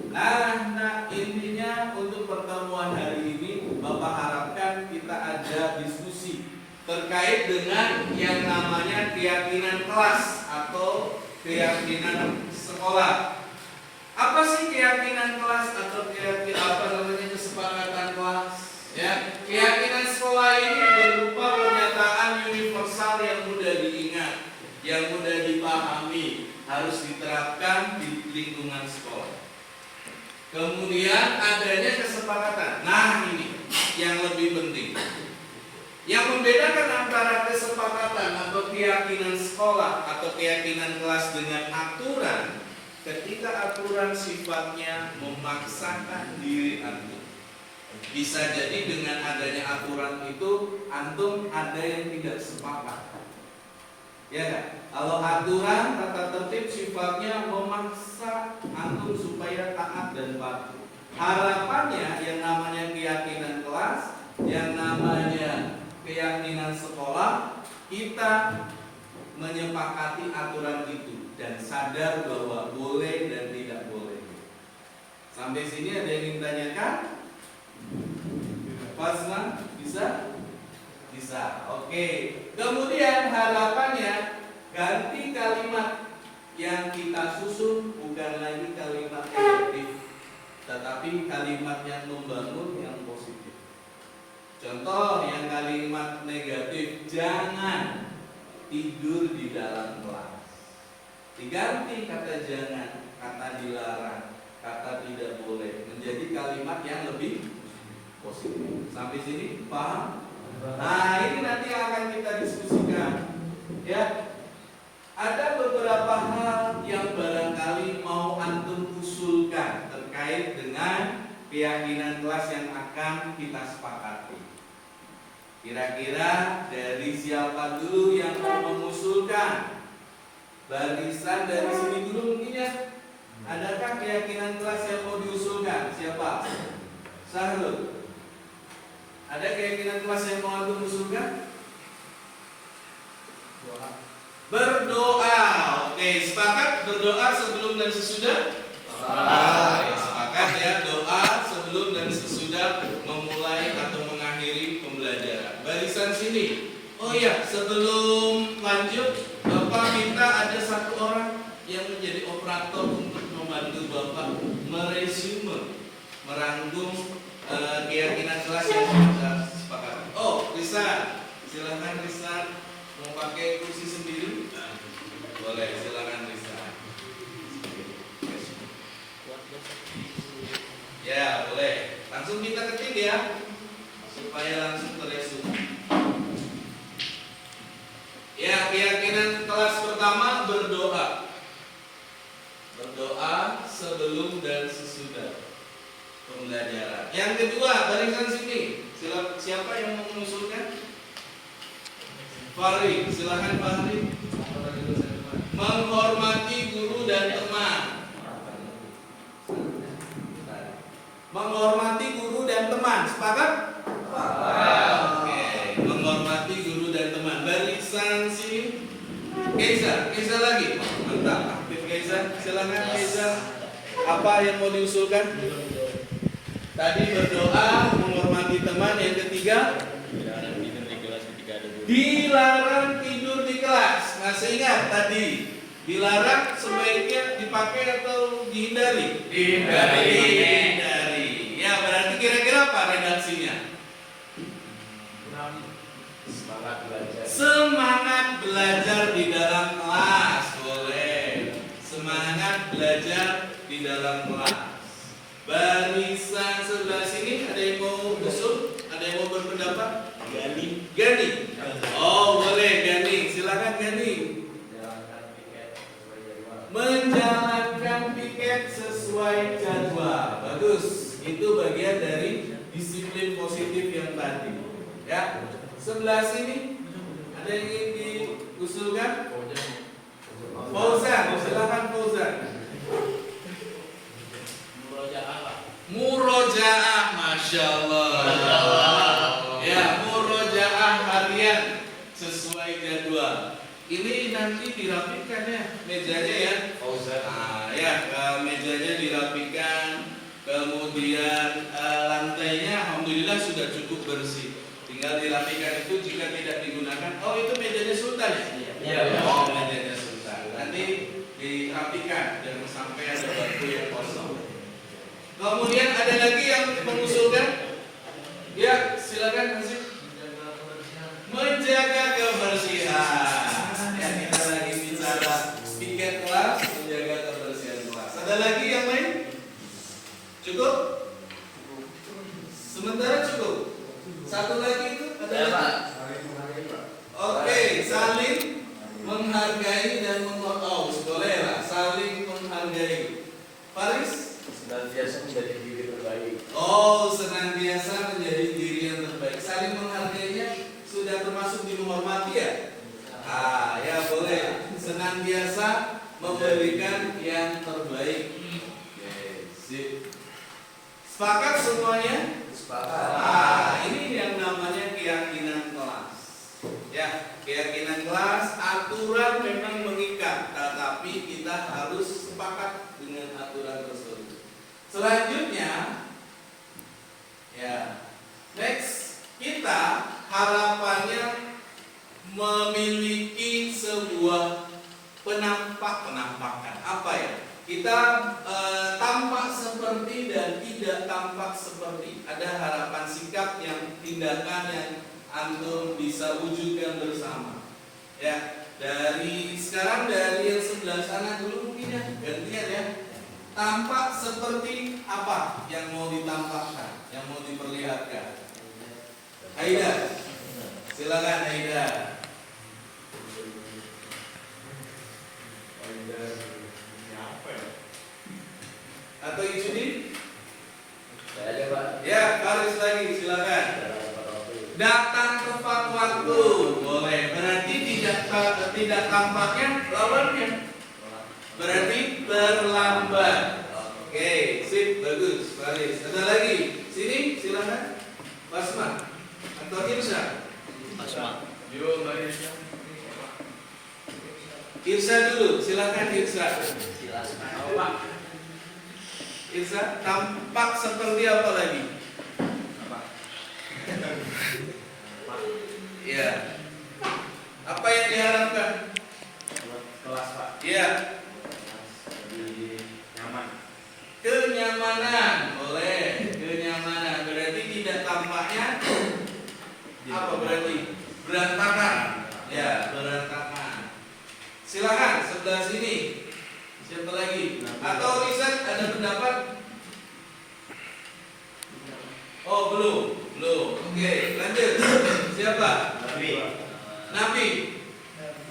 Nah intinya untuk pertemuan hari ini Bapak harapkan kita ada diskusi terkait dengan yang namanya keyakinan kelas atau keyakinan sekolah. Apa sih keyakinan kelas atau kesepakatan kelas? Ya, keyakinan sekolah ini berupa pernyataan universal yang mudah diingat, yang mudah dipahami, harus diterapkan di lingkungan sekolah. Kemudian adanya kesepakatan. Nah ini yang lebih penting. Yang membedakan antara kesepakatan atau keyakinan sekolah atau keyakinan kelas dengan aturan, ketika aturan sifatnya memaksakan diri antum. Bisa jadi dengan adanya aturan itu antum ada yang tidak sepakat. Ya kan? Kalau aturan tata tertib sifatnya memaksa antum supaya taat dan patuh. Harapannya yang namanya keyakinan kelas, yang namanya keyakinan sekolah, kita menyepakati aturan itu dan sadar bahwa boleh dan tidak boleh. Sampai sini ada yang ingin tanyakan? Pasman, bisa? Bisa, oke. Kemudian harapannya ganti kalimat yang kita susun bukan lagi kalimat negatif, tetapi kalimat yang membangun, yang positif. Contoh yang kalimat negatif, jangan tidur di dalam kelas. Diganti kata jangan, kata dilarang, kata tidak boleh, menjadi kalimat yang lebih positif. Sampai sini paham? Nah ini nanti akan kita diskusikan. Ya, ada beberapa hal yang barangkali mau antum usulkan terkait dengan keyakinan kelas yang akan kita sepakati. Kira-kira dari siapa dulu yang mau mengusulkan? Barisan dari sini dulu mungkin ya. Adakah keyakinan kelas yang mau diusulkan? Siapa? Sahrul. Ada keyakinan kelas yang mau antum usulkan? Berdoa. Oke, sepakat berdoa sebelum dan sesudah Baik, sepakat ya, doa sebelum dan sesudah memulai atau mengakhiri pembelajaran. Barisan sini. Oh iya, sebelum lanjut, Bapak minta ada satu orang yang menjadi operator untuk membantu Bapak meresume, merangkum keyakinan kelas yang kita sepakati. Oh, Rizal, silakan Rizal. Mau pakai kursi sendiri? Boleh, silakan Rizal. Ya, boleh. Langsung kita ketik ya, supaya langsung teresume. Ya, keyakinan kelas pertama berdoa. Berdoa sebelum dan sesudah pembelajaran. Yang kedua, barisan sini. Siapa yang mau mengusulkan? Fahri, silakan Fahri. Menghormati guru dan teman. Menghormati guru dan teman. Sepakat? Oke. Menghormati guru dan teman. Barisan sini. Keza lagi. Mantap. Aktif Keza. Silakan Keza. Apa yang mau diusulkan? Tadi berdoa, menghormati teman. Yang ketiga, dilarang tidur di kelas. Masih ingat tadi? Dilarang sebaiknya dipakai atau dihindari? Dihindari. Ya, berarti kira-kira apa redaksinya? Semangat belajar di dalam kelas. Boleh. Semangat belajar di dalam kelas. Barisan sebelah sini ada yang mau usul? Ada yang mau berpendapat? Gani. Oh, boleh Gani. Silakan Gani. Menjalankan piket sesuai jadwal. Bagus. Itu bagian dari disiplin positif yang tadi. Ya. Sebelah sini ada yang ingin diusulkan? Fauzan, silakan Fauzan. Murojaah, masya Allah. Ya, murojaah harian sesuai jadwal. Ini nanti dirapikan ya mejanya ya. Ya, mejanya dirapikan. Kemudian lantainya alhamdulillah sudah cukup bersih. Tinggal dirapikan itu jika tidak digunakan. Oh, itu mejanya Sultan ya? Iya. Oh, mejanya Sultan. Nanti dirapikan jangan sampai ada batu yang kosong. Kemudian ada lagi yang mengusulkan? Ya, silakan Hasim. Menjaga kebersihan. Ya, kita lagi bicara piket kelas, menjaga kebersihan kelas. Ada lagi yang lain? Cukup? Sementara cukup. Satu lagi itu ada lagi? Oke, saling menghargai dan menghormati. Boleh lah, saling menghargai. Faris? Senantiasa menjadi diri terbaik. Oh, senantiasa menjadi diri yang terbaik. Saling menghargainya sudah termasuk di menghormati ya? Ya boleh. Senantiasa memberikan yang terbaik. Sip. Sepakat semuanya? Sepakat. Ini yang namanya keyakinan kelas. Ya, keyakinan kelas, aturan memang mengikat, tetapi kita harus sepakat dengan aturan tersebut. Selanjutnya, ya, next kita harapannya memiliki sebuah penampakan. Apa ya? Kita tampak seperti dan tidak tampak seperti. Ada harapan sikap yang tindakan yang antum bisa wujudkan bersama. Ya, dari sekarang dari yang sebelah sana dulu mungkin ya, gantian ya. Tampak seperti apa yang mau ditampakkan, yang mau diperlihatkan? Aida, silakan Aida. Atau Ijudi? Ya, Faris lagi, silakan. Datang tepat waktu, boleh. Berarti tidak tampaknya lawannya. Berarti terlambat. Oke, sip, bagus, Faris. Ada lagi? Sini, silakan. Basma atau Irsa? Basma. Yo, Irsa. Irsa dulu, silakan Irsa. Irsa, tampak seperti apa lagi? Ya. Apa yang diharapkan? Kelas Pak, Ya, lebih nyaman. kenyamanan. Boleh, kenyamanan. Berarti tidak tampaknya apa berarti? Berantakan. Ya, berantakan. Silakan sebelah sini. Siapa lagi? Atau riset ada pendapat? Oh, belum. Oke, lanjut. Siapa? Nabi.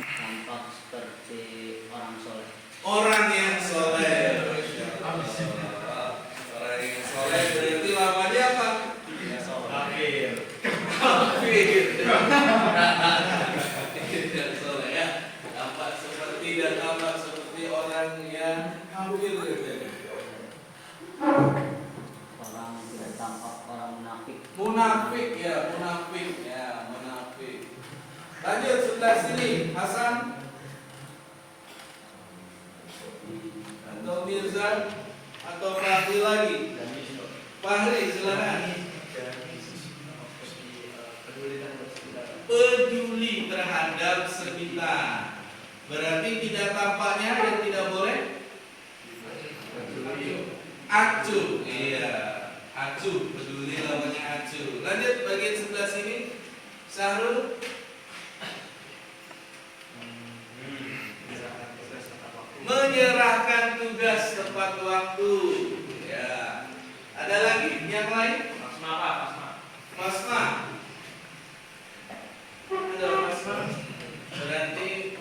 Tampak seperti orang soleh. Orang yang soleh. Orang yang soleh berarti lawannya apa? Akhir. Kafir. Tidak soleh ya. Tampak seperti dan tampak seperti orang yang kafir. Orang tidak tampak orang munafik. Munafik. Lanjut sebelah sini, Hasan atau Mirza atau Fahri lagi. Fahri silakan. Peduli terhadap sekitar. Berarti tidak tampaknya yang tidak boleh. Acuh, iya. Acuh, peduli lawannya acuh. Lanjut bagian sebelah sini, Sahrul. Menyerahkan tugas tepat waktu. Ya. Ada lagi yang lain? Pasma. Ada Pasma. Berarti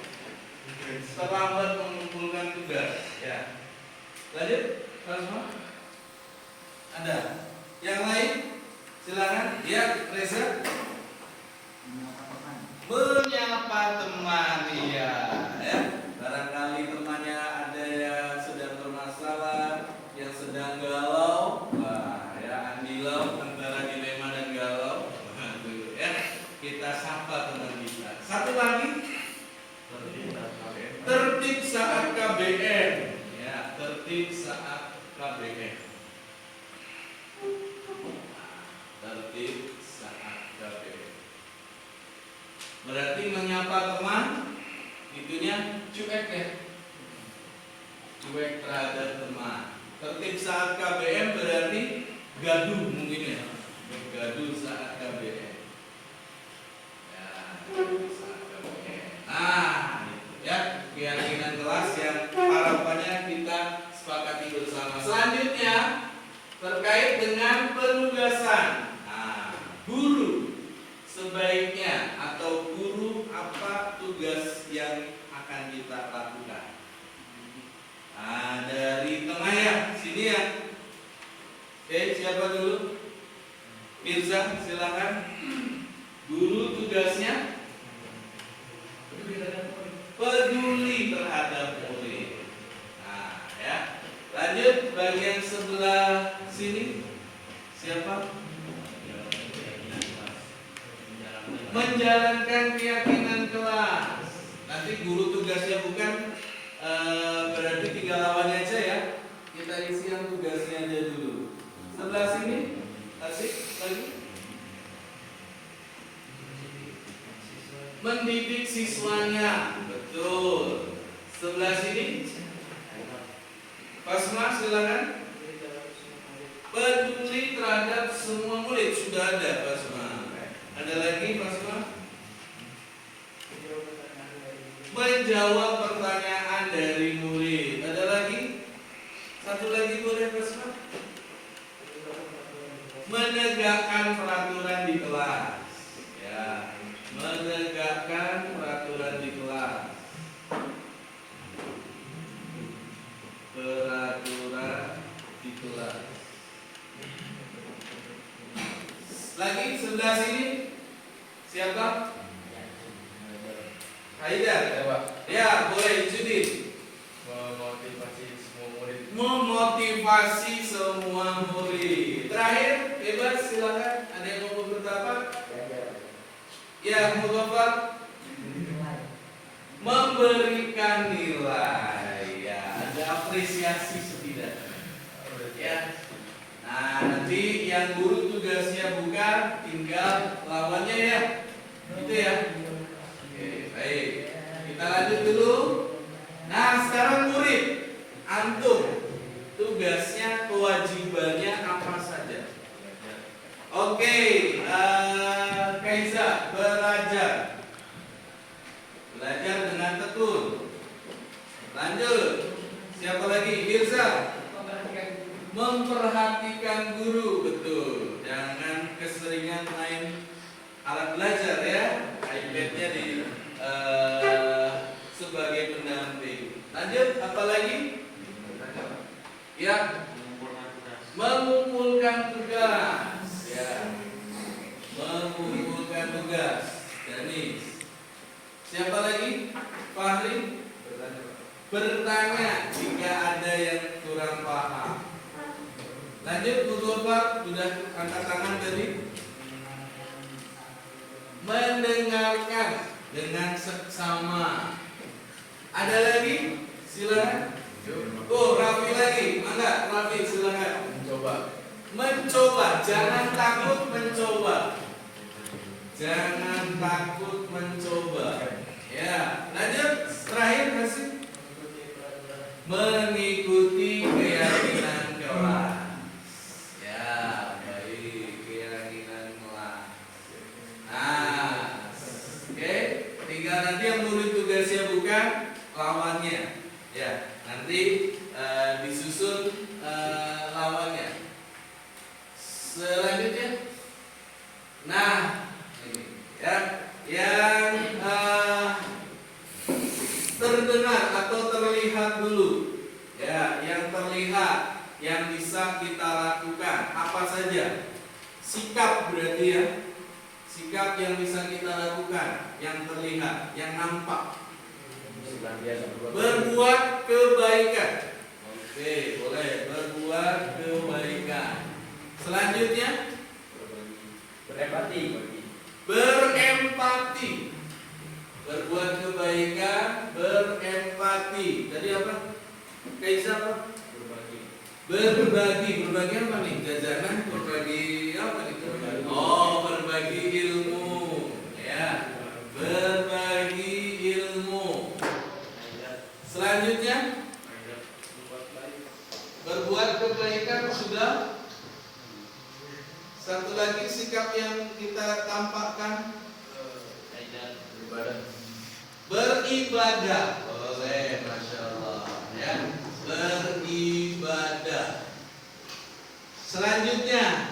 terlambat mengumpulkan tugas. Ya. Lanjut, Pasma. Ada. Yang lain? Silakan. Ya, Reza. Menyapa teman, ya. Barangkali temannya ada yang sedang bermasalah, yang sedang galau, ya andilau antara dilema dan galau. Ya, kita sapa teman kita. Satu lagi, tertib saat KBM. Ya, tertib saat KBM. Tertib saat KBM. Berarti menyapa teman itunya cuek ya, cuek terhadap teman. Tertib saat KBM berarti gaduh mungkin ya, gaduh saat KBM. Ya, gaduh saat KBM. Nah, itu ya keyakinan kelas yang harapannya kita sepakati bersama. Selanjutnya terkait dengan penugasan. Nah, guru sebaiknya atau guru apa tugas yang akan kita lakukan? Nah, dari tengah ya, sini ya. Oke, siapa dulu? Mirza, silakan. Guru tugasnya peduli terhadap murid. Nah, ya. Lanjut bagian sebelah sini. Siapa? Menjalankan keyakinan kelas. Nanti guru tugasnya bukan berarti tinggal lawannya aja ya. Kita isi yang tugasnya aja dulu. Sebelah sini, asik lagi. Mendidik siswanya, betul. Sebelah sini, Pasma silakan. Peduli terhadap semua murid sudah ada Pasma. Ada lagi Pasma? Menjawab pertanyaan dari murid. Ada lagi? Satu lagi boleh Pasma? Menegakkan peraturan di kelas. Ya, menegakkan peraturan di kelas. Peraturan di kelas. Lagi sebelah sini siapa? Haidar. Ya, boleh Judit. Memotivasi semua murid. Terakhir, bebas silakan. Ada yang mau berpendapat? Ya, Mustafa. Memberikan nilai. Ya, ada apresiasi setidaknya. Ya, yang guru tugasnya bukan tinggal lawannya ya. Gitu ya. Oke, baik. Kita lanjut dulu. Nah, sekarang murid, antum tugasnya, kewajibannya apa saja? Oke, Kaiza, belajar dengan tekun. Lanjut. Siapa lagi? Mirza, memperhatikan guru. Betul. Jangan keseringan main alat belajar ya. iPad-nya di sebagai pendamping. Lanjut, apa lagi? Ya, mengumpulkan tugas. Ya, mengumpulkan tugas. Danis. Siapa lagi? Fahri. Bertanya jika ada yang kurang paham. Lanjut, Bu Gopar, sudah angkat tangan tadi. Mendengarkan dengan seksama. Ada lagi? Silakan. Oh, Raffi lagi. Mangga, Raffi silakan. Mencoba, jangan takut mencoba. Jangan takut mencoba. Ya, lanjut. Terakhir kasih. Mengikuti keyakinan kelas. Ya, baik, keyakinan kelas. Nah, oke. Tinggal nanti yang murid tugasnya bukan lawannya. Ya, nanti disusun lawannya. Selanjutnya, nah ini ya, yang terdengar atau terlihat dulu, ya, yang terlihat, yang bisa kita lakukan apa saja. Sikap berarti ya, sikap yang bisa kita lakukan, yang terlihat, yang nampak. Berbuat kebaikan. Oke, boleh berbuat kebaikan. Selanjutnya, berempati. Berbuat kebaikan, berempati. Tadi apa? Kaiza apa? Berbagi apa nih? Jajanan, berbagi apa nih? Oh, berbagi ilmu. Ya, berbagi ilmu. Selanjutnya, berbuat kebaikan sudah. Satu lagi sikap yang kita tampakkan, beribadah. Boleh, masya Allah. Ya, beribadah. Selanjutnya,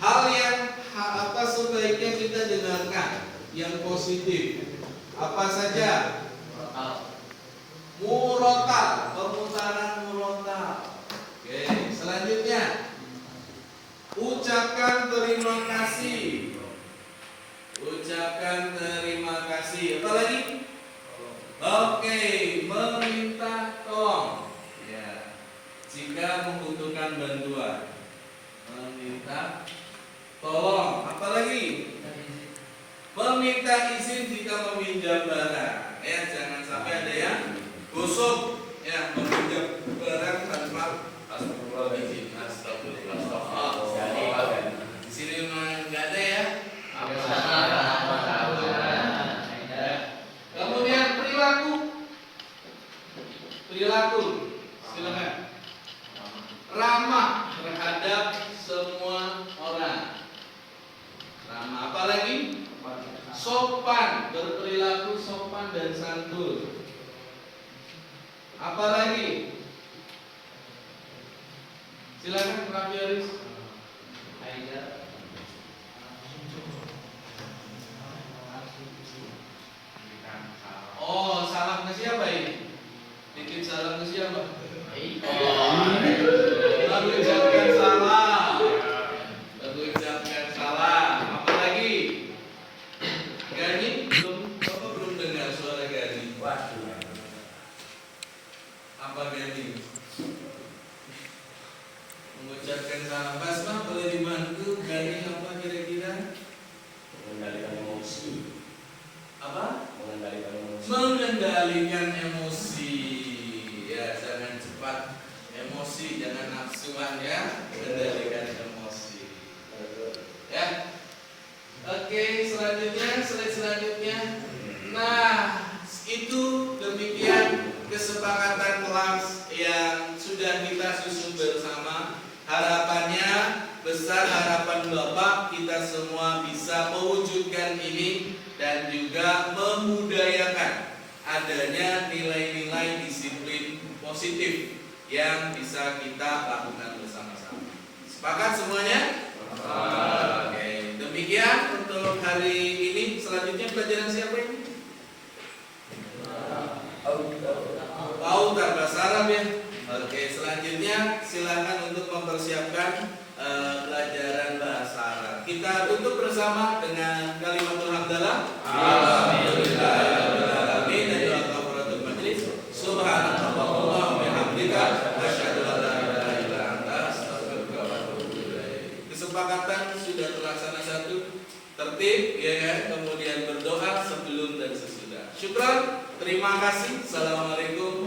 hal yang apa sebaiknya kita dengarkan yang positif. Apa saja? Murotal, pemutaran murotal. Oke, selanjutnya, ucapkan terima kasih. Ucapkan terima kasih. Apa lagi? Oke, meminta tolong. Ya, jika membutuhkan bantuan, meminta tolong. Apa lagi? Meminta izin jika meminjam barang. Ya, jangan sampai ada yang gosok. Ya, meminjam barang tanpa izin. Di sini memang nggak ada ya. Kemudian perilaku, silakan. Ramah terhadap semua orang. Ramah, apalagi sopan, berperilaku sopan dan santun. Apalagi, silakan Pak Yoris. Oh, salam ke siapa ini? Titip salam ke siapa? Baru ucapkan salam. Apalagi? Gani? Belum dengar suara Gani. Apa Gani? Mengucapkan salam. Basma boleh dibantu? Gani apa kira-kira? Mengendalikan emosi. Apa? Mengendalikan emosi. Mengendalikan emosi. Ya, jangan cepat emosi, jangan nafsuan ya. Mengendalikan emosi. kesepakatan kelas yang sudah kita susun bersama. Harapannya besar, harapan Bapak kita semua bisa mewujudkan ini dan juga memudayakan adanya nilai-nilai disiplin positif yang bisa kita lakukan bersama-sama. Sepakat semuanya? Oke, demikian untuk hari ini. Selanjutnya pelajaran siapa ini? Pautar bahasa Arab ya. Oke, selanjutnya silakan untuk mempersiapkan pelajaran bahasa Arab. Kita tutup bersama dengan kalimatul hamdalah. Alhamdulillahirobbilalamin. Dan doa kafaratul majlis. Subhanallahumma wa bihamdika asyhadu an la ilaha illa anta astaghfiruka wa atubu ilaik. Kesepakatan sudah terlaksana satu, tertib ya kan, kemudian berdoa sebelum dan sesudah. Syukran, terima kasih. Assalamualaikum